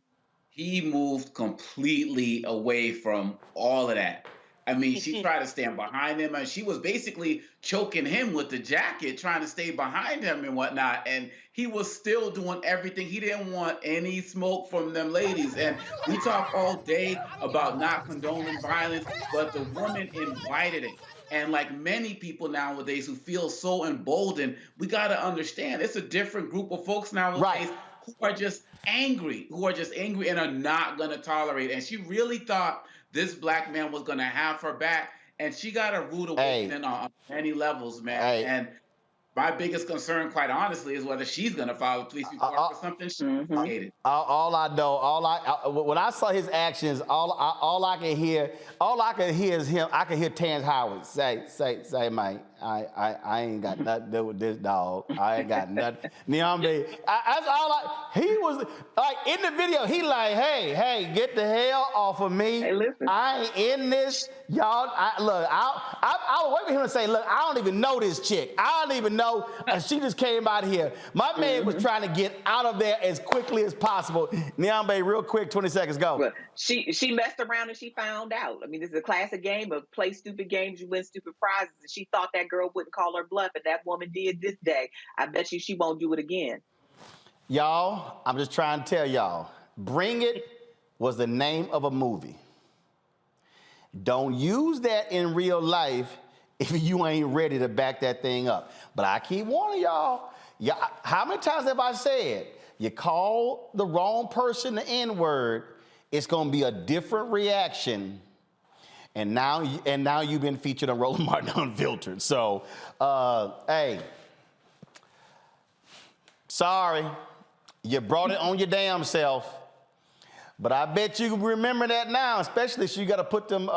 He moved completely away from all of that. I mean, she tried to stand behind him, and she was basically choking him with the jacket, trying to stay behind him and whatnot. And he was still doing everything. He didn't want any smoke from them ladies. And we talk all day about not condoning violence, but the woman invited it. And like many people nowadays who feel so emboldened, we got to understand it's a different group of folks nowadays who are just angry and are not going to tolerate. And she really thought this black man was going to have her back, and she got a rude awakening on many levels, man. And my biggest concern, quite honestly, is whether she's going to file a police report for something she created. All I know, when I saw his actions, all I can hear is him. I can hear Terrence Howard say, man, I ain't got nothing to do with this dog. I ain't got nothing. Niambe, that's all he was like in the video. He like, hey, get the hell off of me. Hey, listen. I ain't in this, y'all. I was waiting for him to say, look, I don't even know this chick. I don't even know. She just came out here. My man was trying to get out of there as quickly as possible. Niambe, real quick, 20 seconds, go. Well, she messed around and she found out. I mean, this is a classic game of play stupid games, you win stupid prizes. And she thought that girl wouldn't call her bluff, and that woman did this day. I bet you she won't do it again. Y'all, I'm just trying to tell y'all, Bring It was the name of a movie. Don't use that in real life if you ain't ready to back that thing up. But I keep warning y'all, how many times have I said, you call the wrong person the N-word, it's gonna be a different reaction. And now you've been featured on Roland Martin Unfiltered. So, hey, sorry, you brought it on your damn self. But I bet you remember that now, especially if you got to put them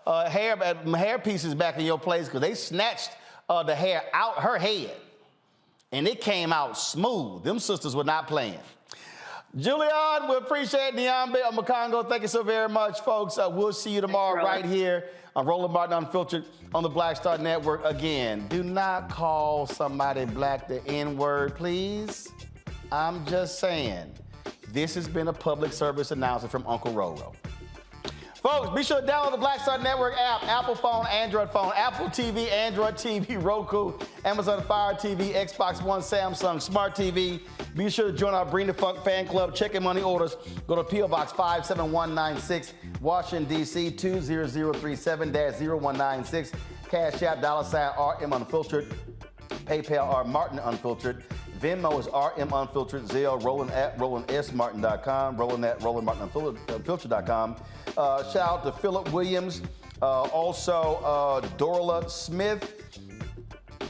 hair pieces back in your place, because they snatched the hair out her head, and it came out smooth. Them sisters were not playing. Julian, we appreciate Niambe Omokongo. Thank you so very much, folks. We'll see you tomorrow right here on Roland Martin Unfiltered on the Black Star Network. Again, do not call somebody black the N-word, please. I'm just saying. This has been a public service announcement from Uncle Roro. Folks, be sure to download the Black Star Network app, Apple phone, Android phone, Apple TV, Android TV, Roku, Amazon Fire TV, Xbox One, Samsung Smart TV. Be sure to join our Bring the Funk fan club. Check in money orders. Go to P.O. Box 57196, Washington, D.C. 20037-0196. Cash App, $RM Unfiltered. PayPal, R Martin Unfiltered. Venmo is RM Unfiltered. Zelle, Roland at RolandSMartin.com. Roland at RolandMartinUnfiltered.com. Shout out to Philip Williams. Also, Dorla Smith,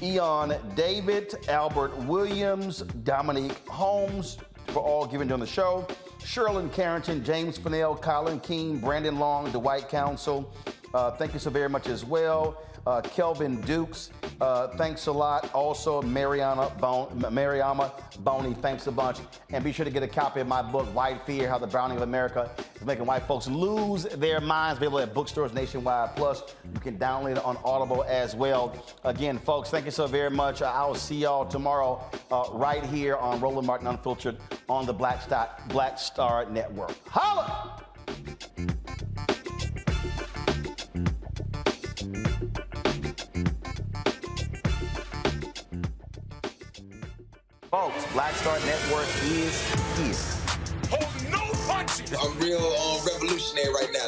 Eon David, Albert Williams, Dominique Holmes, for all giving during the show. Sherlyn Carrington, James Fennell, Colin Keene, Brandon Long, Dwight Council. Thank you so very much as well. Kelvin Dukes, thanks a lot. Also, Mariama Boney, thanks a bunch. And be sure to get a copy of my book, White Fear, How the Browning of America is Making White Folks Lose Their Minds, available at bookstores nationwide. Plus, you can download it on Audible as well. Again, folks, thank you so very much. I'll see y'all tomorrow right here on Roland Martin Unfiltered on the Black Star Network. Holla! Folks, Black Star Network is here. Oh, no punches! I'm real revolutionary right now.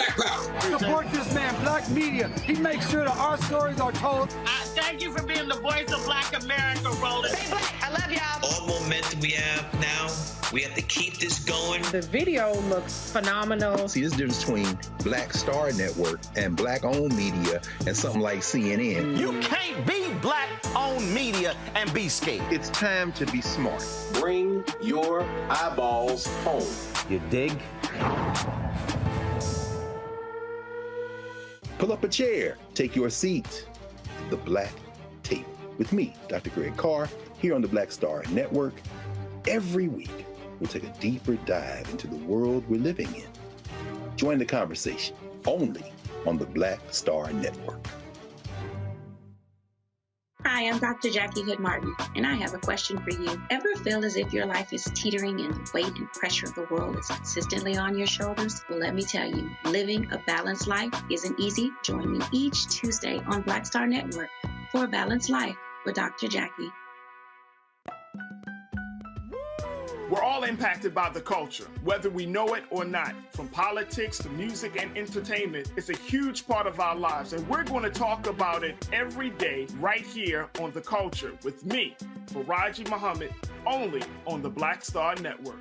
Support this man, Black Media. He makes sure that our stories are told. Thank you for being the voice of Black America, Roland. Stay black. I love y'all. All momentum we have now, we have to keep this going. The video looks phenomenal. See, there's a difference between Black Star Network and black-owned media and something like CNN. You can't be black-owned media and be scared. It's time to be smart. Bring your eyeballs home. You dig? Pull up a chair, take your seat. The Black Tape with me, Dr. Greg Carr, here on the Black Star Network. Every week, we'll take a deeper dive into the world we're living in. Join the conversation only on the Black Star Network. Hi, I'm Dr. Jackie Hood Martin, and I have a question for you. Ever feel as if your life is teetering and the weight and pressure of the world is consistently on your shoulders? Well, let me tell you, living a balanced life isn't easy. Join me each Tuesday on Black Star Network for A Balanced Life with Dr. Jackie. We're all impacted by the culture, whether we know it or not. From politics to music and entertainment, it's a huge part of our lives, and we're going to talk about it every day right here on The Culture with me, Faraji Muhammad, only on the Black Star Network.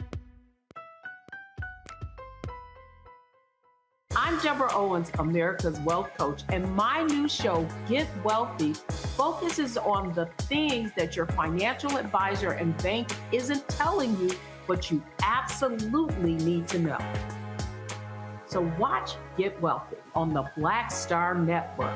I'm Deborah Owens, America's Wealth Coach, and my new show, Get Wealthy, focuses on the things that your financial advisor and bank isn't telling you, but you absolutely need to know. So watch Get Wealthy on the Black Star Network.